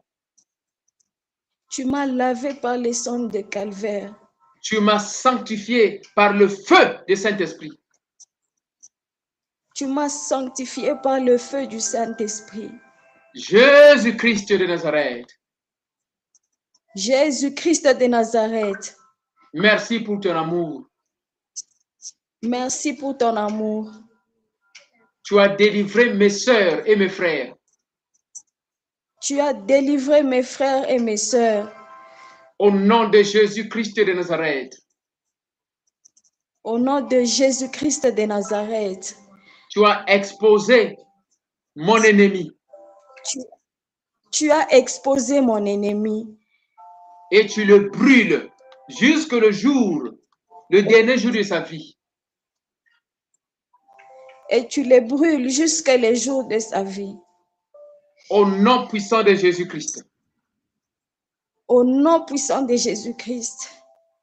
Speaker 4: Tu m'as lavé par le sang de Calvaire.
Speaker 2: Tu m'as sanctifié par le feu du Saint-Esprit.
Speaker 4: Tu m'as sanctifié par le feu du Saint-Esprit.
Speaker 2: Jésus-Christ de Nazareth.
Speaker 4: Jésus-Christ de Nazareth.
Speaker 2: Merci pour ton amour.
Speaker 4: Merci pour ton amour.
Speaker 2: Tu as délivré mes sœurs et mes frères.
Speaker 4: Tu as délivré mes frères et mes sœurs.
Speaker 2: Au nom de Jésus-Christ de Nazareth.
Speaker 4: Au nom de Jésus-Christ de Nazareth.
Speaker 2: Tu as exposé mon ennemi.
Speaker 4: Tu as exposé mon ennemi.
Speaker 2: Et tu le brûles jusque le dernier jour de sa vie.
Speaker 4: Et tu le brûles jusqu'à les jours de sa vie.
Speaker 2: Au nom puissant de Jésus-Christ.
Speaker 4: Au nom puissant de Jésus-Christ.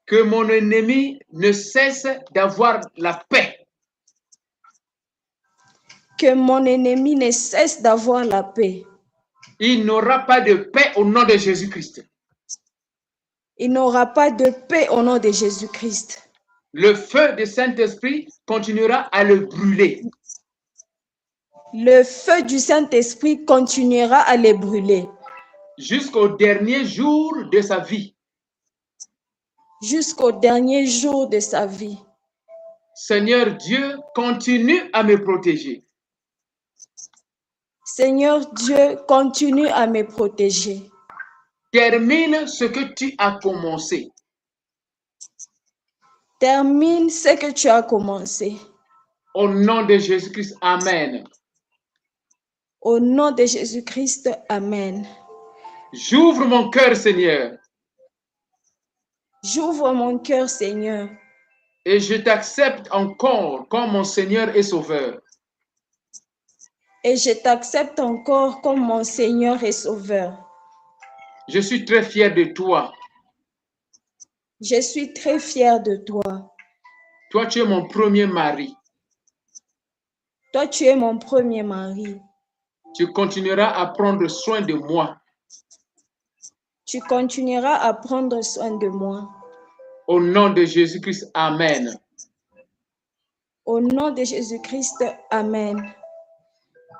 Speaker 2: Que mon ennemi ne cesse d'avoir la paix.
Speaker 4: Que mon ennemi ne cesse d'avoir la paix.
Speaker 2: Il n'aura pas de paix au nom de Jésus-Christ.
Speaker 4: Il n'aura pas de paix au nom de Jésus-Christ.
Speaker 2: Le feu du Saint-Esprit continuera à le brûler.
Speaker 4: Le feu du Saint-Esprit continuera à les brûler.
Speaker 2: Jusqu'au dernier jour de sa vie.
Speaker 4: Jusqu'au dernier jour de sa vie.
Speaker 2: Seigneur Dieu, continue à me protéger.
Speaker 4: Seigneur Dieu, continue à me protéger.
Speaker 2: Termine ce que tu as commencé.
Speaker 4: Termine ce que tu as commencé.
Speaker 2: Au nom de Jésus-Christ, Amen.
Speaker 4: Au nom de Jésus-Christ, Amen.
Speaker 2: J'ouvre mon cœur, Seigneur.
Speaker 4: J'ouvre mon cœur, Seigneur.
Speaker 2: Et je t'accepte encore comme mon Seigneur et Sauveur.
Speaker 4: Et je t'accepte encore comme mon Seigneur et Sauveur.
Speaker 2: Je suis très fier de toi.
Speaker 4: Je suis très fière de toi.
Speaker 2: Toi, tu es mon premier mari.
Speaker 4: Toi, tu es mon premier mari.
Speaker 2: Tu continueras à prendre soin de moi.
Speaker 4: Tu continueras à prendre soin de moi.
Speaker 2: Au nom de Jésus-Christ, Amen.
Speaker 4: Au nom de Jésus-Christ, Amen.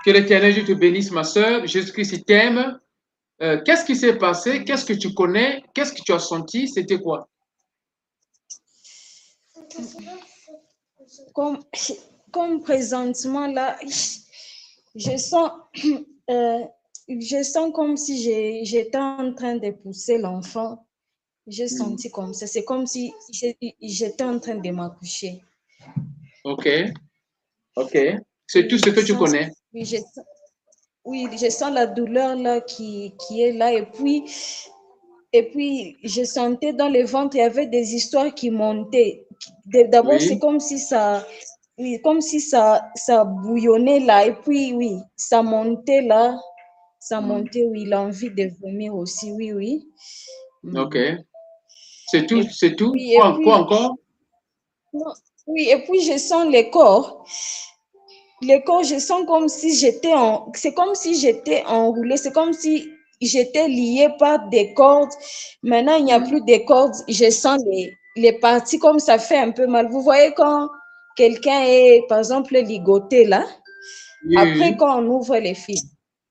Speaker 2: Que l'Éternel Dieu te bénisse, ma sœur. Jésus-Christ t'aime. Qu'est-ce qui s'est passé? Qu'est-ce que tu connais? Qu'est-ce que tu as senti? C'était quoi?
Speaker 4: Comme présentement, là, je sens comme si j'étais en train de pousser l'enfant. J'ai senti comme ça. C'est comme si j'étais en train de m'accoucher.
Speaker 2: Ok. Ok. C'est tout ce que tu connais?
Speaker 4: Oui, je sens la douleur là qui est là. Et puis, je sentais dans le ventre, il y avait des histoires qui montaient. D'abord,
Speaker 2: Oui.
Speaker 4: c'est comme si ça oui, comme si ça bouillonnait là, et puis oui, ça montait là, ça montait, oui, l'envie de vomir aussi, oui, oui.
Speaker 2: Ok. C'est tout,
Speaker 4: Et
Speaker 2: c'est tout.
Speaker 4: puis, et
Speaker 2: Quoi
Speaker 4: puis,
Speaker 2: encore?
Speaker 4: non, oui, et puis je sens le corps. Le corps, je sens comme si c'est comme si j'étais enroulée, c'est comme si j'étais liée par des cordes. Maintenant, il n'y a plus de cordes, je sens les parties comme ça fait un peu mal. Vous voyez quand quelqu'un est, par exemple, ligoté là, après
Speaker 2: Oui,
Speaker 4: quand on ouvre les fils,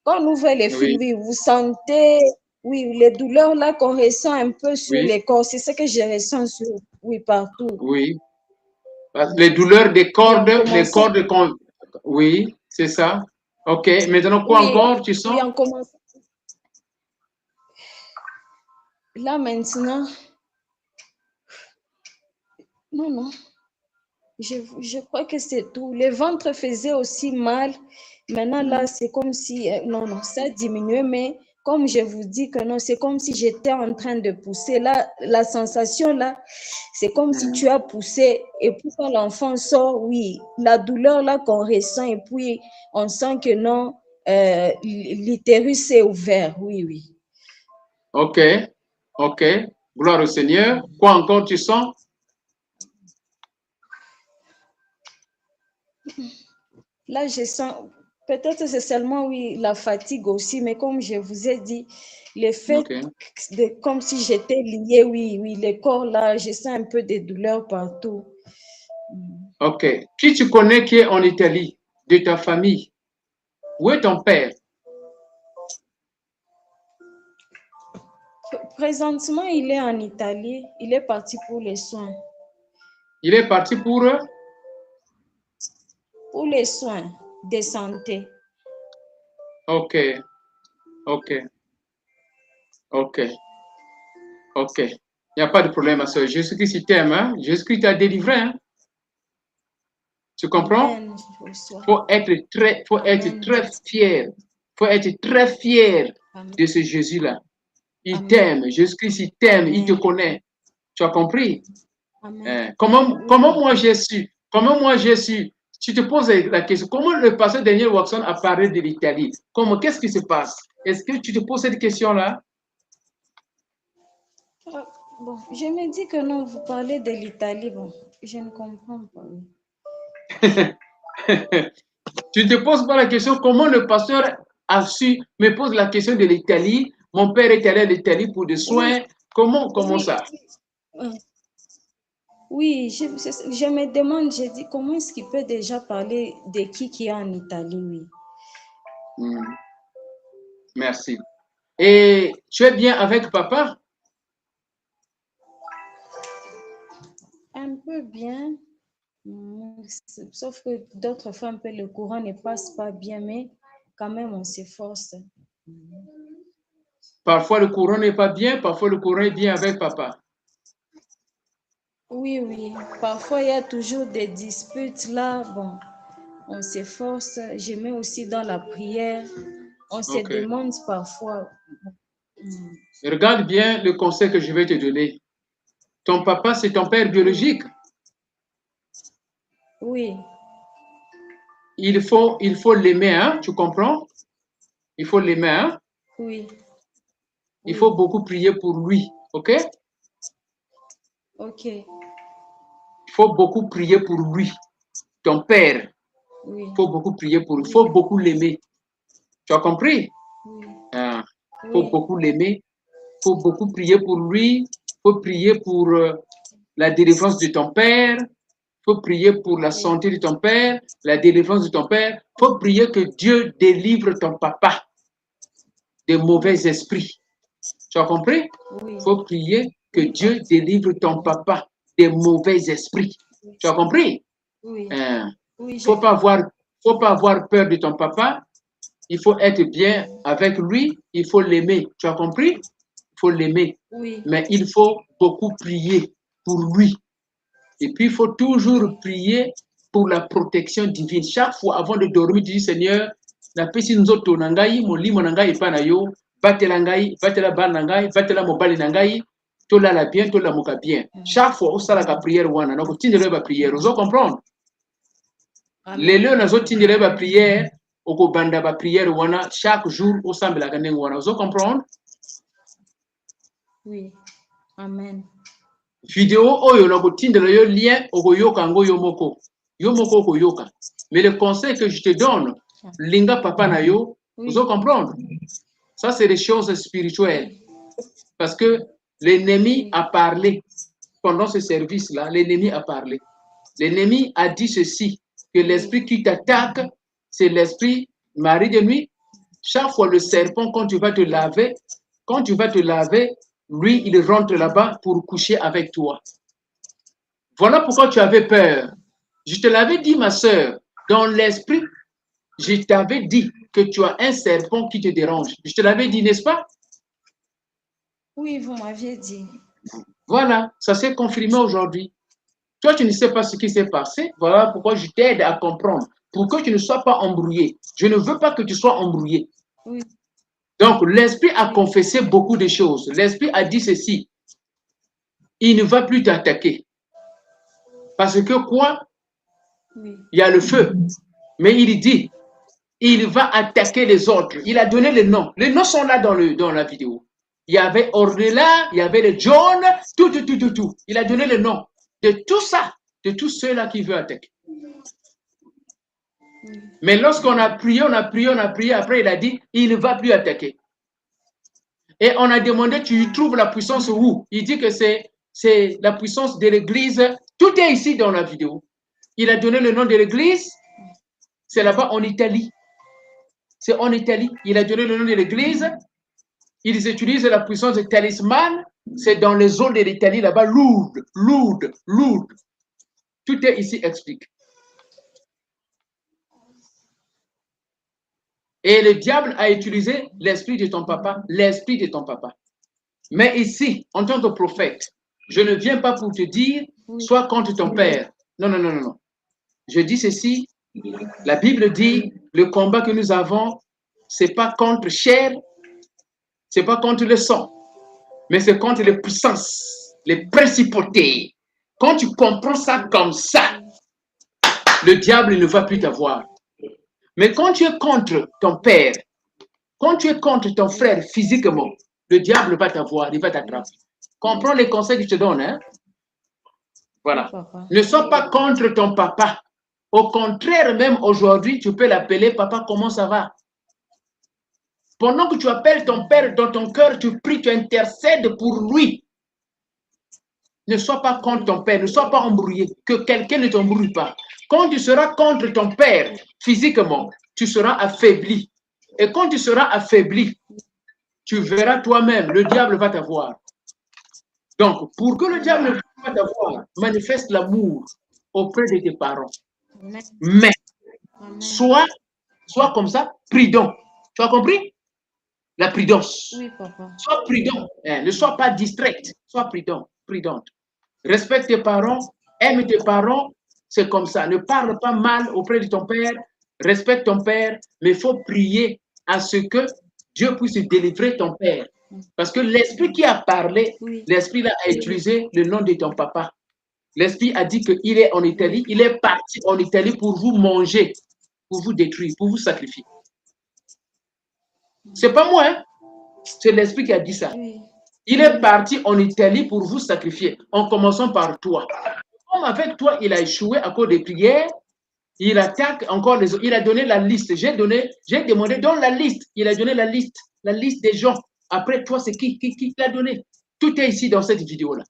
Speaker 2: oui,
Speaker 4: oui, vous sentez, oui, les douleurs là qu'on ressent un peu sur
Speaker 2: oui,
Speaker 4: les corps, c'est ce que je ressens sur, oui, partout.
Speaker 2: oui. Les douleurs des
Speaker 4: Et en
Speaker 2: cordes, les
Speaker 4: commençant,
Speaker 2: cordes, oui, c'est ça. Ok. Maintenant, quoi
Speaker 4: oui,
Speaker 2: encore, tu
Speaker 4: oui,
Speaker 2: sens?
Speaker 4: en commençant, là maintenant, non, non, je crois que c'est tout. Le ventre faisait aussi mal. Maintenant, là, c'est comme si, non, non, ça diminuait, mais comme je vous dis que non, c'est comme si j'étais en train de pousser. Là, la sensation, là, c'est comme si tu as poussé. Et puis, quand l'enfant sort, oui, la douleur, là, qu'on ressent, et puis, on sent que non, l'utérus est ouvert. Oui, oui.
Speaker 2: Ok, ok. Gloire au Seigneur. Quoi encore, tu sens?
Speaker 4: Là, je sens, peut-être c'est seulement, oui, la fatigue aussi, mais comme je vous ai dit, le fait
Speaker 2: Ok,
Speaker 4: de, comme si j'étais liée, oui, oui, le corps là, je sens un peu de douleur partout.
Speaker 2: ok. Qui tu connais qui est en Italie, de ta famille? Où est ton père?
Speaker 4: Présentement, il est en Italie, il est parti pour les soins.
Speaker 2: Il est parti
Speaker 4: Pour les soins de santé.
Speaker 2: Ok, ok, ok, ok. Il n'y a pas de problème, ma soeur. Jésus-Christ il t'aime, hein? Jésus-Christ t'a délivré, hein? Tu comprends?
Speaker 4: Amen. Je reçois.
Speaker 2: Faut être
Speaker 4: Amen.
Speaker 2: très fier. Faut être très fier
Speaker 4: Amen.
Speaker 2: de ce Jésus-là. Il
Speaker 4: Amen.
Speaker 2: t'aime. Jésus-Christ, il t'aime. Il te
Speaker 4: Amen.
Speaker 2: connaît. Tu as compris?
Speaker 4: Amen.
Speaker 2: Comment
Speaker 4: Oui.
Speaker 2: moi j'ai su? Comment moi j'ai su? Tu te poses la question, comment le pasteur Daniel Watson a parlé de l'Italie? Qu'est-ce qui se passe? Est-ce que tu te poses cette question-là?
Speaker 4: Ah, bon, je me dis que non, vous parlez de l'Italie, bon, je ne comprends pas. Oui.
Speaker 2: Tu ne te poses pas la question, comment le pasteur a su, me pose la question de l'Italie. Mon père est allé à l'Italie pour des soins.
Speaker 4: Oui,
Speaker 2: Comment
Speaker 4: oui,
Speaker 2: ça?
Speaker 4: euh, oui, je me demande, je dis, comment est-ce qu'il peut déjà parler de qui est en Italie, oui.
Speaker 2: Hmm, merci. Et tu es bien avec papa?
Speaker 4: Un peu bien, sauf que d'autres fois, un peu le courant ne passe pas bien, mais quand même, on s'efforce.
Speaker 2: Parfois le courant n'est pas bien, parfois le courant est bien avec papa.
Speaker 4: Oui, oui, parfois il y a toujours des disputes là, bon, on s'efforce, je mets aussi dans la prière, on se
Speaker 2: Ok.
Speaker 4: demande parfois.
Speaker 2: Regarde bien le conseil que je vais te donner. Ton papa, c'est ton père biologique.
Speaker 4: Oui,
Speaker 2: Il faut l'aimer, hein? Tu comprends? Il faut l'aimer, hein?
Speaker 4: oui,
Speaker 2: Il
Speaker 4: oui,
Speaker 2: faut beaucoup prier pour lui, ok?
Speaker 4: ok,
Speaker 2: Il faut beaucoup prier pour lui. Ton père,
Speaker 4: oui,
Speaker 2: il faut beaucoup prier pour lui. Il faut
Speaker 4: oui,
Speaker 2: beaucoup l'aimer. Tu as compris?
Speaker 4: oui,
Speaker 2: Il faut
Speaker 4: oui,
Speaker 2: beaucoup l'aimer. Il faut beaucoup prier pour lui. Il faut prier pour la délivrance de ton père. Il faut prier pour la
Speaker 4: oui,
Speaker 2: santé de ton père, la délivrance de ton père. Il faut prier que Dieu délivre ton papa des mauvais
Speaker 4: oui,
Speaker 2: esprits. Tu as compris?
Speaker 4: oui,
Speaker 2: Il faut prier que
Speaker 4: oui,
Speaker 2: Dieu
Speaker 4: papa,
Speaker 2: délivre ton papa des mauvais esprits. Tu as compris?
Speaker 4: oui,
Speaker 2: Il
Speaker 4: oui,
Speaker 2: faut
Speaker 4: j'ai compris.
Speaker 2: faut pas avoir peur de ton papa. Il faut être bien avec lui. Il faut l'aimer. Tu as compris? Il faut l'aimer.
Speaker 4: Oui,
Speaker 2: Mais il faut beaucoup prier pour lui. Et puis, il faut toujours
Speaker 4: oui,
Speaker 2: prier pour la protection divine. Chaque fois avant de dormir, tu dis, Seigneur, napesi nzoto na ngai, molimo na ngai epai na yo, batela ngai, batela bana na ngai, batela mobali na ngai, tolala bien, tolamuka bien. Chaque fois, osalaka prière wana, na kotindela ba prière, ozo comprendre? Les lieux nazo tindele ba prière, oko banda ba prière wana chaque jour au semble la gagne wana. Vous comprendre?
Speaker 3: Oui. Amen.
Speaker 2: Vidéo oyo na ko tindele yo lien oko yoka ngo yo moko. Yo moko oko yoka. Mais le conseil que je te donne, linga papa na yo, vous comprendre? Ça c'est des choses spirituelles. Parce que l'ennemi a parlé pendant ce service-là, l'ennemi a parlé. L'ennemi a dit ceci, que l'esprit qui t'attaque, c'est l'esprit mari de nuit. Chaque fois le serpent, quand tu vas te laver, lui, il rentre là-bas pour coucher avec toi. Voilà pourquoi tu avais peur. Je te l'avais dit, ma sœur, dans l'esprit, je t'avais dit que tu as un serpent qui te dérange. Je te l'avais dit, n'est-ce pas?
Speaker 3: Oui, vous m'aviez dit.
Speaker 2: Voilà, ça s'est confirmé aujourd'hui. Toi, tu ne sais pas ce qui s'est passé. Voilà pourquoi je t'aide à comprendre. Pour que tu ne sois pas embrouillé. Je ne veux pas que tu sois embrouillé.
Speaker 3: Oui.
Speaker 2: Donc, l'esprit a confessé beaucoup de choses. L'esprit a dit ceci. Il ne va plus t'attaquer. Parce que quoi?
Speaker 3: Oui.
Speaker 2: Il y a le feu. Mais il dit, il va attaquer les autres. Il a donné les noms. Les noms sont là dans la vidéo. Il y avait Ornella, il y avait les John, tout. Il a donné le nom de tout ça, de tous ceux-là qui veulent attaquer. Mais lorsqu'on a prié, après il a dit, il ne va plus attaquer. Et on a demandé, tu trouves la puissance où? Il dit que c'est la puissance de l'église. Tout est ici dans la vidéo. Il a donné le nom de l'église. C'est là-bas en Italie. C'est en Italie. Il a donné le nom de l'église. Ils utilisent la puissance de talisman. C'est dans les zones de l'Italie, là-bas, Lourdes. Tout est ici expliqué. Et le diable a utilisé l'esprit de ton papa, Mais ici, en tant que prophète, je ne viens pas pour te dire, sois contre ton père. Non. Je dis ceci, la Bible dit, le combat que nous avons, c'est pas contre chair, c'est pas contre le sang, mais c'est contre les puissances, les principautés. Quand tu comprends ça comme ça, le diable ne va plus t'avoir. Mais quand tu es contre ton père, quand tu es contre ton frère physiquement, le diable va t'avoir, il va t'attraper. Comprends les conseils que je te donne, hein? Voilà. Ne sois pas contre ton papa. Au contraire, même aujourd'hui, tu peux l'appeler, papa, comment ça va? Pendant que tu appelles ton père dans ton cœur, tu pries, tu intercèdes pour lui. Ne sois pas contre ton père, ne sois pas embrouillé, que quelqu'un ne t'embrouille pas. Quand tu seras contre ton père physiquement, tu seras affaibli. Et quand tu seras affaibli, tu verras toi-même, le diable va t'avoir. Donc, pour que le diable ne puisse pas t'avoir, manifeste l'amour auprès de tes parents. Mais, sois comme ça, prudent. Tu as compris? La prudence.
Speaker 3: Oui, papa.
Speaker 2: Sois prudent. Ne sois pas distrait. Sois prudente. Respecte tes parents, aime tes parents. C'est comme ça. Ne parle pas mal auprès de ton père. Respecte ton père, mais il faut prier à ce que Dieu puisse délivrer ton père. Parce que l'esprit qui a parlé, l'esprit là a utilisé le nom de ton papa. L'esprit a dit qu'il est en Italie, il est parti en Italie pour vous manger, pour vous détruire, pour vous sacrifier. C'est pas moi, hein? C'est l'esprit qui a dit ça. Il est parti en Italie pour vous sacrifier, en commençant par toi. Comme avec toi, il a échoué à cause des prières, il attaque encore les autres. Il a donné la liste. J'ai demandé, donne la liste. Il a donné la liste des gens. Après toi, c'est qui l'a donné? Tout est ici dans cette vidéo-là.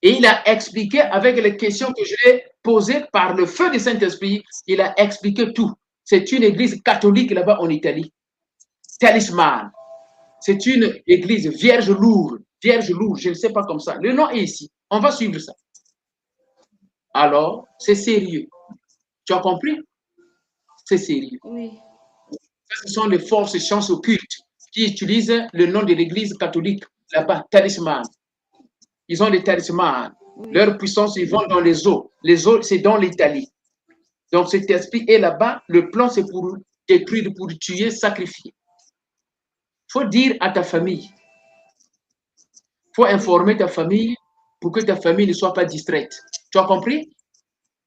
Speaker 2: Et il a expliqué avec les questions que je lui ai posées par le feu du Saint-Esprit, il a expliqué tout. C'est une église catholique là-bas en Italie. Talisman. C'est une église vierge lourde, je ne sais pas comme ça. Le nom est ici. On va suivre ça. Alors, c'est sérieux. Tu as compris? C'est sérieux.
Speaker 3: Oui.
Speaker 2: Ce sont les forces et sciences occultes qui utilisent le nom de l'église catholique là-bas, talisman. Ils ont des talismans. Leur puissance, ils vont dans les eaux. Les eaux, c'est dans l'Italie. Donc, cet esprit est là-bas. Le plan, c'est pour détruire, pour tuer, sacrifier. Il faut dire à ta famille. Il faut informer ta famille pour que ta famille ne soit pas distraite. Tu as compris?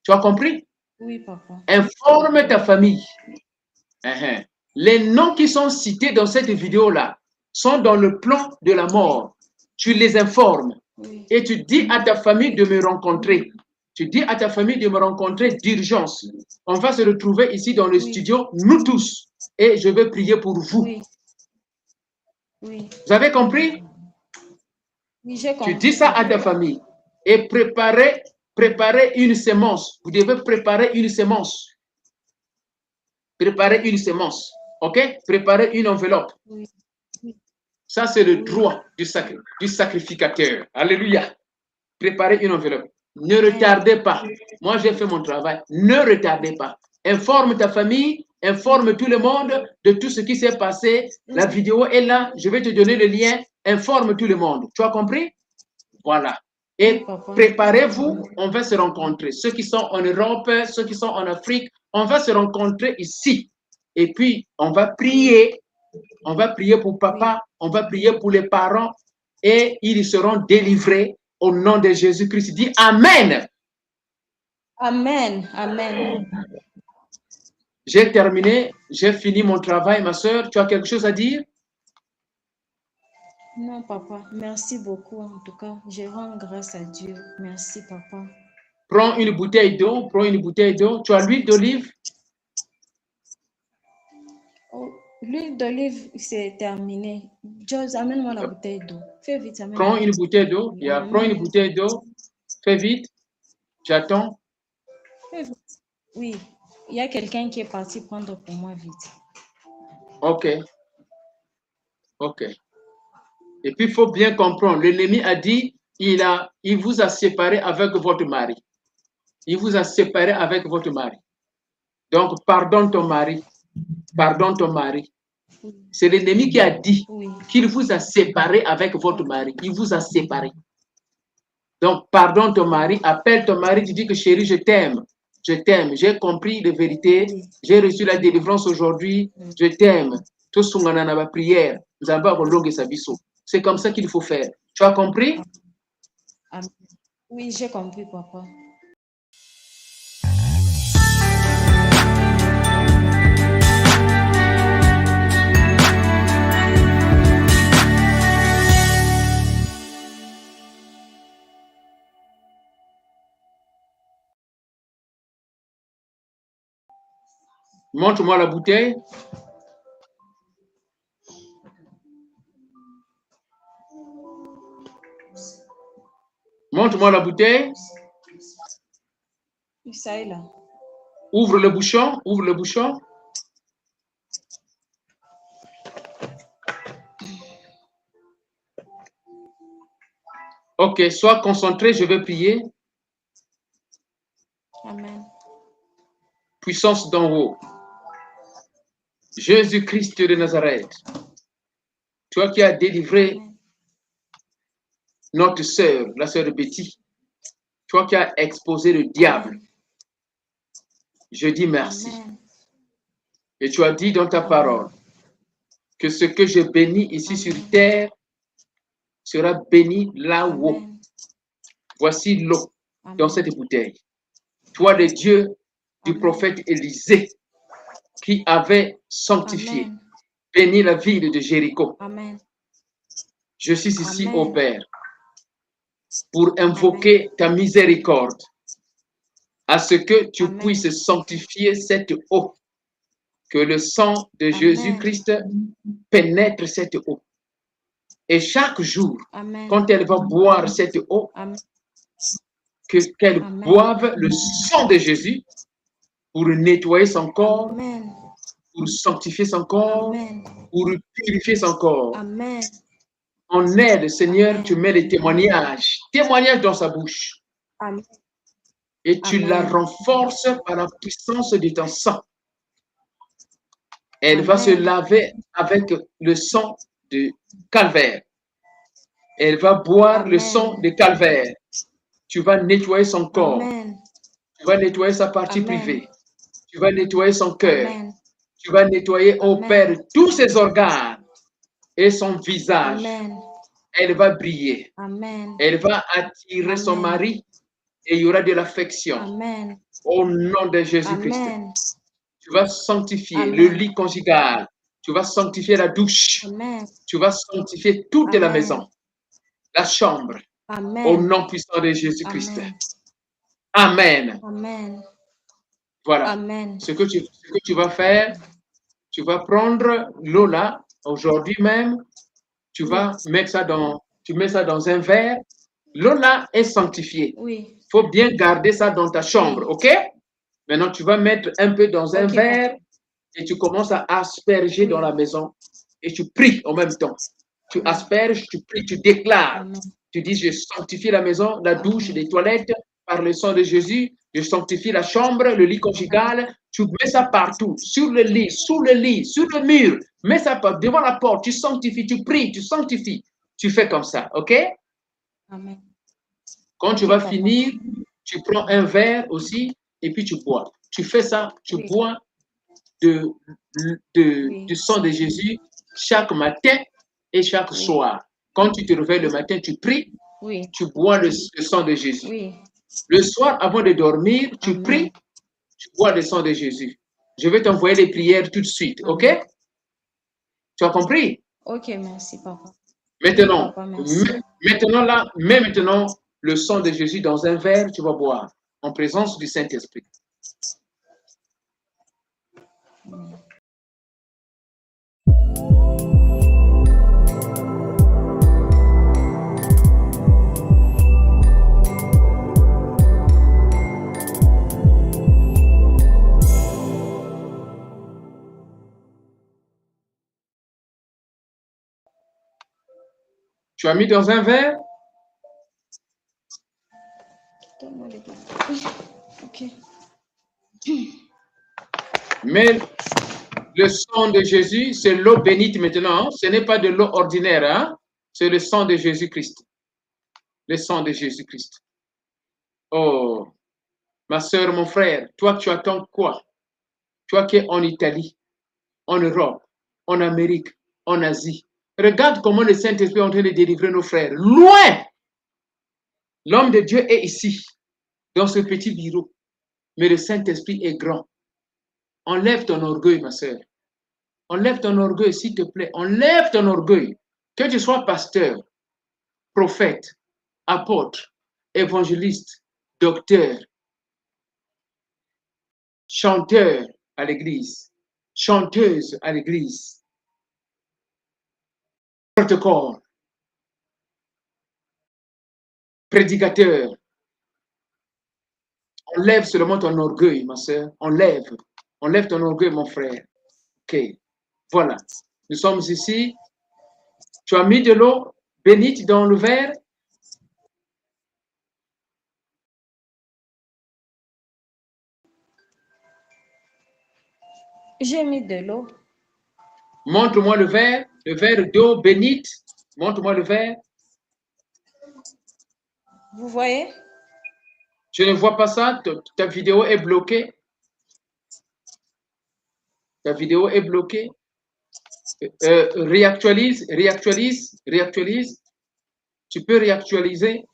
Speaker 2: Tu as compris?
Speaker 3: Oui, papa.
Speaker 2: Informe ta famille. Les noms qui sont cités dans cette vidéo-là sont dans le plan de la mort. Tu les informes
Speaker 3: Oui.
Speaker 2: et tu dis à ta famille de me rencontrer. Tu dis à ta famille de me rencontrer d'urgence. On va se retrouver ici dans le studio, nous tous, et je vais prier pour vous.
Speaker 3: Oui. Oui.
Speaker 2: Vous avez compris?
Speaker 3: Oui, j'ai compris.
Speaker 2: Tu dis ça à ta famille et préparez une semence. Vous devez préparer une semence. Préparez une semence. OK? Préparez une enveloppe.
Speaker 3: Oui.
Speaker 2: Ça, c'est le droit du sacrificateur. Alléluia. Préparez une enveloppe. Ne retardez pas. Moi, j'ai fait mon travail. Ne retardez pas. Informe ta famille, informe tout le monde de tout ce qui s'est passé. La vidéo est là. Je vais te donner le lien. Informe tout le monde. Tu as compris? Voilà. Et préparez-vous, on va se rencontrer. Ceux qui sont en Europe, ceux qui sont en Afrique, on va se rencontrer ici. Et puis, on va prier. On va prier pour papa, on va prier pour les parents et ils seront délivrés au nom de Jésus-Christ. Dis Amen.
Speaker 3: Amen. Amen.
Speaker 2: J'ai terminé, j'ai fini mon travail, ma soeur. Tu as quelque chose à dire?
Speaker 3: Non, papa. Merci beaucoup. En tout cas, je rends grâce à Dieu. Merci, papa.
Speaker 2: Prends une bouteille d'eau, prends une bouteille d'eau. Tu as l'huile d'olive?
Speaker 3: Oh, l'huile d'olive, c'est terminé. Joyce, amène-moi la bouteille d'eau. Fais vite, amène.
Speaker 2: Prends une bouteille d'eau. Prends une bouteille d'eau. Fais vite. J'attends.
Speaker 3: Fais vite. Oui, il y a quelqu'un qui est parti prendre pour moi vite.
Speaker 2: OK. OK. Et puis, il faut bien comprendre. L'ennemi a dit, il vous a séparé avec votre mari. Il vous a séparé avec votre mari. Donc, pardonne ton mari. Pardonne ton mari. C'est l'ennemi qui a dit qu'il vous a séparé avec votre mari. Il vous a séparé. Donc, pardonne ton mari. Appelle ton mari. Tu dis que chérie, je t'aime. Je t'aime. J'ai compris la vérité. J'ai reçu la délivrance aujourd'hui. Je t'aime. Tout ce qu'on a prière. C'est comme ça qu'il faut faire. Tu as compris?
Speaker 3: Oui, j'ai compris, papa.
Speaker 2: Montre-moi la bouteille. Montre-moi la bouteille.
Speaker 3: Ça est là.
Speaker 2: Ouvre le bouchon. Ouvre le bouchon. OK, sois concentré, je vais prier.
Speaker 3: Amen.
Speaker 2: Puissance d'en haut. Jésus-Christ de Nazareth. Toi qui as délivré notre sœur, la sœur Betty. Toi qui as exposé le diable. Je dis merci.
Speaker 3: Amen.
Speaker 2: Et tu as dit dans ta parole que ce que je bénis ici sur terre sera béni là-haut. Voici l'eau dans cette bouteille. Toi, le Dieu du prophète Élisée, qui avait sanctifié, béni la ville de Jéricho.
Speaker 3: Amen.
Speaker 2: Je suis ici, ô Père, pour invoquer ta miséricorde, à ce que tu puisses sanctifier cette eau, que le sang de Jésus-Christ pénètre cette eau. Et chaque jour, quand elle va boire cette eau, qu'elle boive le sang de Jésus pour nettoyer son corps, pour sanctifier son corps, pour purifier son corps. En elle, Seigneur, tu mets les témoignages dans sa bouche. Et tu la renforces par la puissance de ton sang. Elle va se laver avec le sang de Calvaire. Elle va boire le sang de Calvaire. Tu vas nettoyer son corps. Tu vas nettoyer sa partie privée. Tu vas nettoyer son cœur. Tu vas nettoyer, ô Père, tous ses organes et son visage. Elle va briller. Elle va attirer son mari et il y aura de l'affection.
Speaker 3: Amen.
Speaker 2: Au nom de Jésus-Christ.
Speaker 3: Amen.
Speaker 2: Tu vas sanctifier
Speaker 3: Amen.
Speaker 2: le lit conjugal. Tu vas sanctifier la douche.
Speaker 3: Amen.
Speaker 2: Tu vas sanctifier toute la
Speaker 3: Amen.
Speaker 2: maison, la chambre, au
Speaker 3: Amen.
Speaker 2: nom puissant de Jésus-Christ.
Speaker 3: Amen.
Speaker 2: Amen.
Speaker 3: Amen.
Speaker 2: Voilà.
Speaker 3: Amen.
Speaker 2: Ce que tu vas faire, tu vas prendre l'eau là, aujourd'hui même, tu vas mettre ça tu mets ça dans un verre. L'eau là est sanctifiée.
Speaker 3: Oui.
Speaker 2: Il faut bien garder ça dans ta chambre,
Speaker 3: Oui.
Speaker 2: ok? Maintenant, tu vas mettre un peu dans un
Speaker 3: Ok,
Speaker 2: verre et tu commences à asperger dans
Speaker 3: Oui.
Speaker 2: la maison et tu pries en même temps. Tu asperges, tu pries, tu déclares.
Speaker 3: Amen.
Speaker 2: Tu dis, je sanctifie la maison, la douche,
Speaker 3: Amen.
Speaker 2: les toilettes par le sang de Jésus. Je sanctifie la chambre, le lit conjugal. Tu mets ça partout, sur le lit, sous le lit, sur le mur. Mets ça devant la porte. Tu sanctifies, tu pries, tu sanctifies. Tu fais comme ça, ok?
Speaker 3: Amen.
Speaker 2: Quand tu
Speaker 3: Ok,
Speaker 2: vas
Speaker 3: papa.
Speaker 2: finir, tu prends un verre aussi et puis tu bois. Tu fais ça, tu
Speaker 3: Oui.
Speaker 2: bois
Speaker 3: Oui.
Speaker 2: du sang de Jésus chaque matin et chaque
Speaker 3: Oui.
Speaker 2: soir. Quand tu te réveilles le matin, tu pries,
Speaker 3: Oui.
Speaker 2: tu bois le sang de Jésus.
Speaker 3: Oui.
Speaker 2: Le soir, avant de dormir, tu
Speaker 3: Amen.
Speaker 2: pries, tu bois le sang de Jésus. Je vais t'envoyer les prières tout de suite, ok?
Speaker 3: Amen.
Speaker 2: Tu as compris?
Speaker 3: Ok, merci, papa. Oui,
Speaker 2: Maintenant,
Speaker 3: papa, merci.
Speaker 2: mets maintenant le sang de Jésus dans un verre, tu vas boire, en présence du Saint-Esprit. Tu as mis dans un verre?
Speaker 3: Donne-moi les deux. Ok.
Speaker 2: Mais le sang de Jésus, c'est l'eau bénite maintenant. Ce n'est pas de l'eau ordinaire, hein? C'est le sang de Jésus-Christ. Le sang de Jésus-Christ. Oh, ma soeur, mon frère, toi, tu attends quoi? Toi qui es en Italie, en Europe, en Amérique, en Asie. Regarde comment le Saint-Esprit est en train de délivrer nos frères. Loin! L'homme de Dieu est ici, dans ce petit bureau. Mais le Saint-Esprit est grand. Enlève ton orgueil, ma soeur. Enlève ton orgueil, s'il te plaît. Enlève ton orgueil. Que tu sois pasteur, prophète, apôtre, évangéliste, docteur, chanteur à l'église, chanteuse à l'église, porte-corps, prédicateur. Enlève seulement ton orgueil, ma soeur. Enlève. Enlève ton orgueil, mon frère. Ok. Voilà. Nous sommes ici. Tu as mis de l'eau bénite dans le verre.
Speaker 3: J'ai mis de l'eau.
Speaker 2: Montre-moi le verre d'eau bénite. Montre-moi le verre.
Speaker 3: Vous voyez?
Speaker 2: Je ne vois pas ça. Ta vidéo est bloquée. Ta vidéo est bloquée. Réactualise. Tu peux réactualiser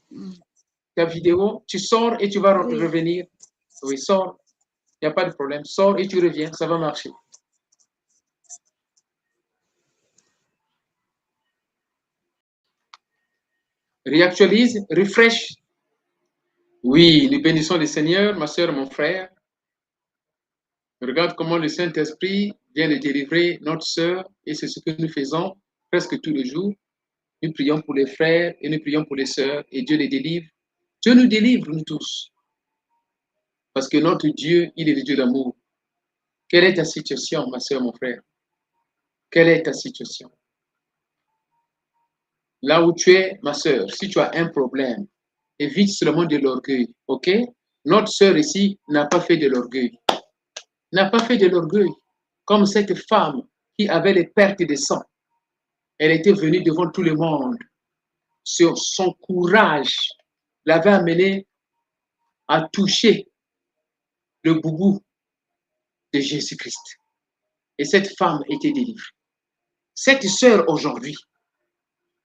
Speaker 2: ta vidéo. Tu sors et tu vas revenir. Oui, sors. Il n'y a pas de problème. Sors et tu reviens. Ça va marcher. Réactualise, refresh. Oui, nous bénissons le Seigneur, ma soeur, mon frère. Regarde comment le Saint-Esprit vient de délivrer notre sœur et c'est ce que nous faisons presque tous les jours. Nous prions pour les frères et nous prions pour les sœurs et Dieu les délivre. Dieu nous délivre, nous tous. Parce que notre Dieu, il est le Dieu d'amour. Quelle est ta situation, ma soeur, mon frère? Quelle est ta situation? Là où tu es, ma soeur, si tu as un problème, évite seulement de l'orgueil, ok? Notre sœur ici n'a pas fait de l'orgueil. N'a pas fait de l'orgueil. Comme cette femme qui avait les pertes de sang. Elle était venue devant tout le monde. Sur son courage l'avait amenée à toucher le boubou de Jésus-Christ. Et cette femme était délivrée. Cette sœur aujourd'hui,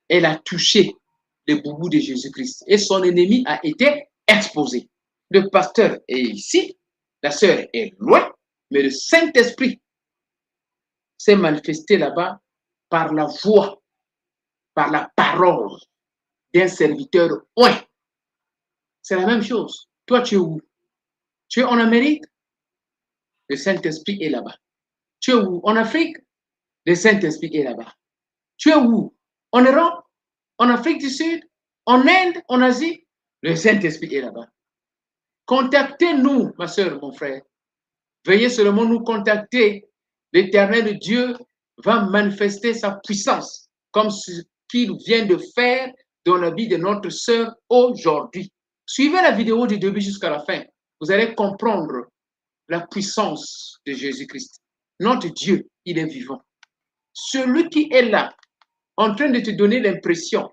Speaker 2: elle a touché le boubou de Jésus-Christ. Et son ennemi a été exposé. Le pasteur est ici, la sœur est loin, mais le Saint-Esprit s'est manifesté là-bas par la voix, par la parole d'un serviteur oint. C'est la même chose. Toi, tu es où? Tu es en Amérique? Le Saint-Esprit est là-bas. Tu es où? En Afrique? Le Saint-Esprit est là-bas. Tu es où? En Europe? En Afrique du Sud? En Inde? En Asie? Le Saint-Esprit est là-bas. Contactez-nous, ma soeur, mon frère. Veuillez seulement nous contacter. L'Éternel Dieu va manifester sa puissance, comme ce qu'il vient de faire dans la vie de notre sœur aujourd'hui. Suivez la vidéo du début jusqu'à la fin. Vous allez comprendre la puissance de Jésus-Christ. Notre Dieu, il est vivant. Celui qui est là, en train de te donner l'impression,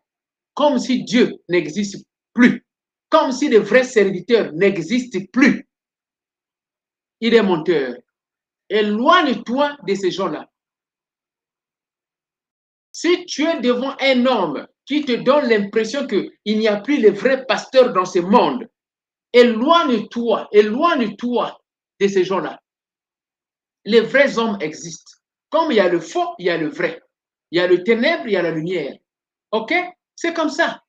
Speaker 2: comme si Dieu n'existe plus, comme si les vrais serviteurs n'existent plus, il est menteur. Éloigne-toi de ces gens-là. Si tu es devant un homme qui te donne l'impression qu'il n'y a plus les vrais pasteurs dans ce monde, éloigne-toi de ces gens-là. Les vrais hommes existent. Comme il y a le faux, il y a le vrai. Il y a le ténèbre, il y a la lumière. OK? C'est comme ça.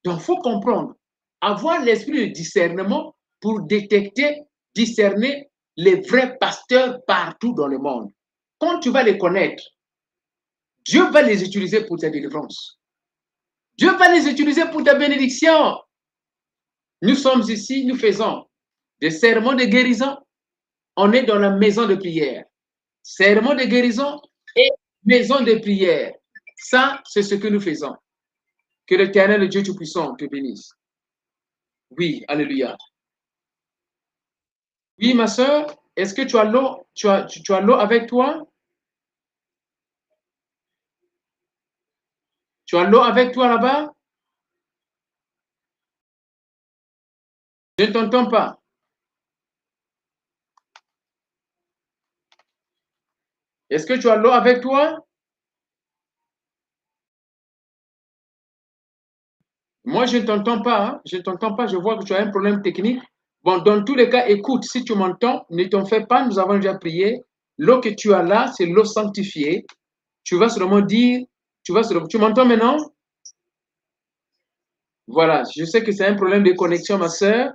Speaker 2: Donc, il faut comprendre. Avoir l'esprit de discernement pour détecter, discerner les vrais pasteurs partout dans le monde. Quand tu vas les connaître, Dieu va les utiliser pour ta délivrance. Dieu va les utiliser pour ta bénédiction. Nous sommes ici, nous faisons des sermons de guérison. On est dans la maison de prière. Sermons de guérison et maison de prière. Ça, c'est ce que nous faisons. Que l'Éternel Dieu Tout-Puissant te bénisse. Oui, alléluia. Oui, ma soeur, est-ce que tu as l'eau? Tu as l'eau avec toi? Tu as l'eau avec toi là-bas? Je ne t'entends pas. Est-ce que tu as l'eau avec toi? Moi, je ne t'entends pas. Hein? Je ne t'entends pas. Je vois que tu as un problème technique. Bon, dans tous les cas, écoute, si tu m'entends, ne t'en fais pas. Nous avons déjà prié. L'eau que tu as là, c'est l'eau sanctifiée. Tu vas seulement dire, tu m'entends maintenant? Voilà, je sais que c'est un problème de connexion, ma soeur.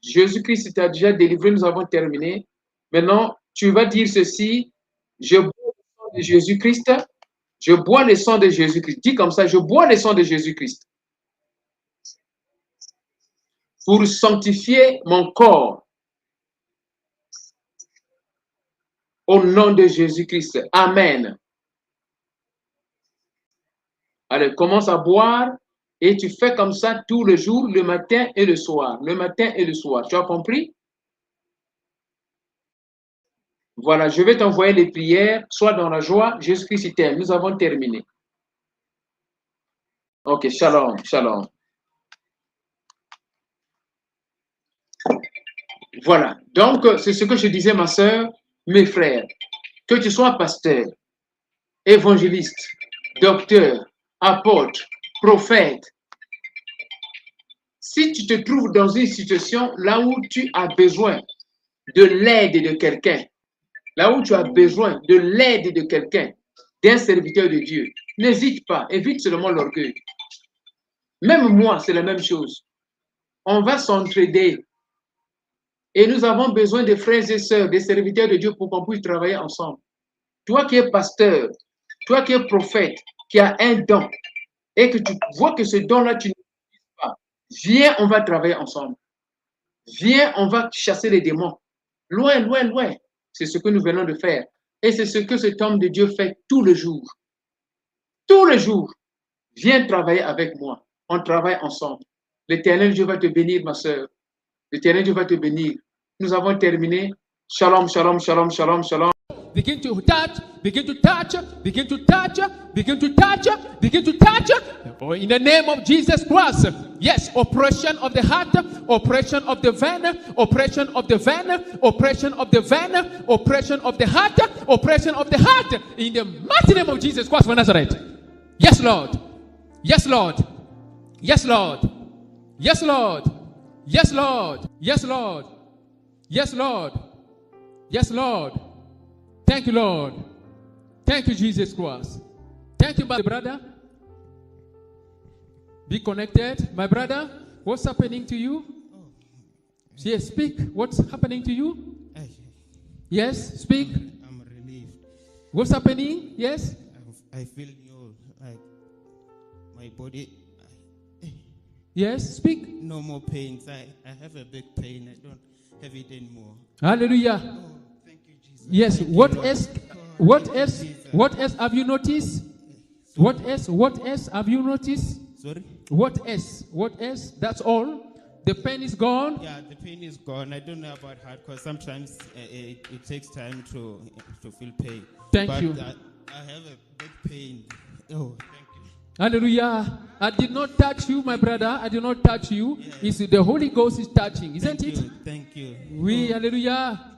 Speaker 2: Jésus-Christ t'a déjà délivré, nous avons terminé. Maintenant, tu vas dire ceci, je bois le sang de Jésus-Christ, je bois le sang de Jésus-Christ. Dis comme ça, je bois le sang de Jésus-Christ pour sanctifier mon corps au nom de Jésus-Christ. Amen. Allez, commence à boire et tu fais comme ça tous les jours, le matin et le soir. Le matin et le soir. Tu as compris? Voilà, je vais t'envoyer les prières. Sois dans la joie. Jésus-Christ t'aime. Nous avons terminé. Ok, shalom, shalom. Voilà, donc c'est ce que je disais, ma soeur, mes frères. Que tu sois pasteur, évangéliste, docteur, apôtre, prophète, si tu te trouves dans une situation là où tu as besoin de l'aide de quelqu'un, là où tu as besoin de l'aide de quelqu'un, d'un serviteur de Dieu, n'hésite pas, évite seulement l'orgueil. Même moi, c'est la même chose. On va s'entraider. Et nous avons besoin de frères et sœurs, des serviteurs de Dieu pour qu'on puisse travailler ensemble. Toi qui es pasteur, toi qui es prophète, qui as un don, et que tu vois que ce don-là, tu ne l'utilises pas, viens, on va travailler ensemble. Viens, on va chasser les démons. Loin, loin, loin. C'est ce que nous venons de faire. Et c'est ce que cet homme de Dieu fait tous les jours. Tous les jours. Viens travailler avec moi. On travaille ensemble. L'Éternel Dieu va te bénir, ma soeur. L'Éternel Dieu va te bénir. Nous avons terminé. Shalom, shalom, shalom, shalom, shalom.
Speaker 5: Begin to touch, begin to touch, begin to touch, begin to touch, begin to touch. Oh, in the name of Jesus Christ. Yes, oppression of the heart, oppression of the vein, oppression of the vein, oppression of the vein, oppression of the heart, oppression of the heart. In the mighty name of Jesus Christ of Nazareth. Yes, Lord. Yes, Lord. Yes, Lord. Yes, Lord. Yes, Lord. Yes, Lord. Yes, Lord. Yes, Lord. Thank you, Lord. Thank you, Jesus Christ. Thank you, my brother. Be connected. My brother, what's happening to you? Yes, speak. What's happening to you? Yes, speak.
Speaker 6: I'm relieved.
Speaker 5: What's happening? Yes?
Speaker 6: I feel new, like my body.
Speaker 5: Yes, speak.
Speaker 6: No more pains. I have a big pain. I don't have it anymore.
Speaker 5: Hallelujah.
Speaker 6: Oh, thank you, Jesus.
Speaker 5: Yes,
Speaker 6: Thank
Speaker 5: what
Speaker 6: you, Lord.
Speaker 5: else?
Speaker 6: Oh,
Speaker 5: What
Speaker 6: thank you,
Speaker 5: else?
Speaker 6: Jesus.
Speaker 5: What else have you noticed? What else? What else have you noticed?
Speaker 6: Sorry?
Speaker 5: What else? What else? That's all. The pain is gone.
Speaker 6: Yeah, the pain is gone. I don't know about heart because sometimes it takes time to feel pain.
Speaker 5: Thank
Speaker 6: but
Speaker 5: you.
Speaker 6: I have a big pain. Oh, thank you.
Speaker 5: Hallelujah. I did not touch you, my brother. I did not touch you.
Speaker 6: Yeah.
Speaker 5: It's the Holy Ghost is touching, isn't
Speaker 6: Thank
Speaker 5: it?
Speaker 6: you. Thank you.
Speaker 5: Oui, hallelujah.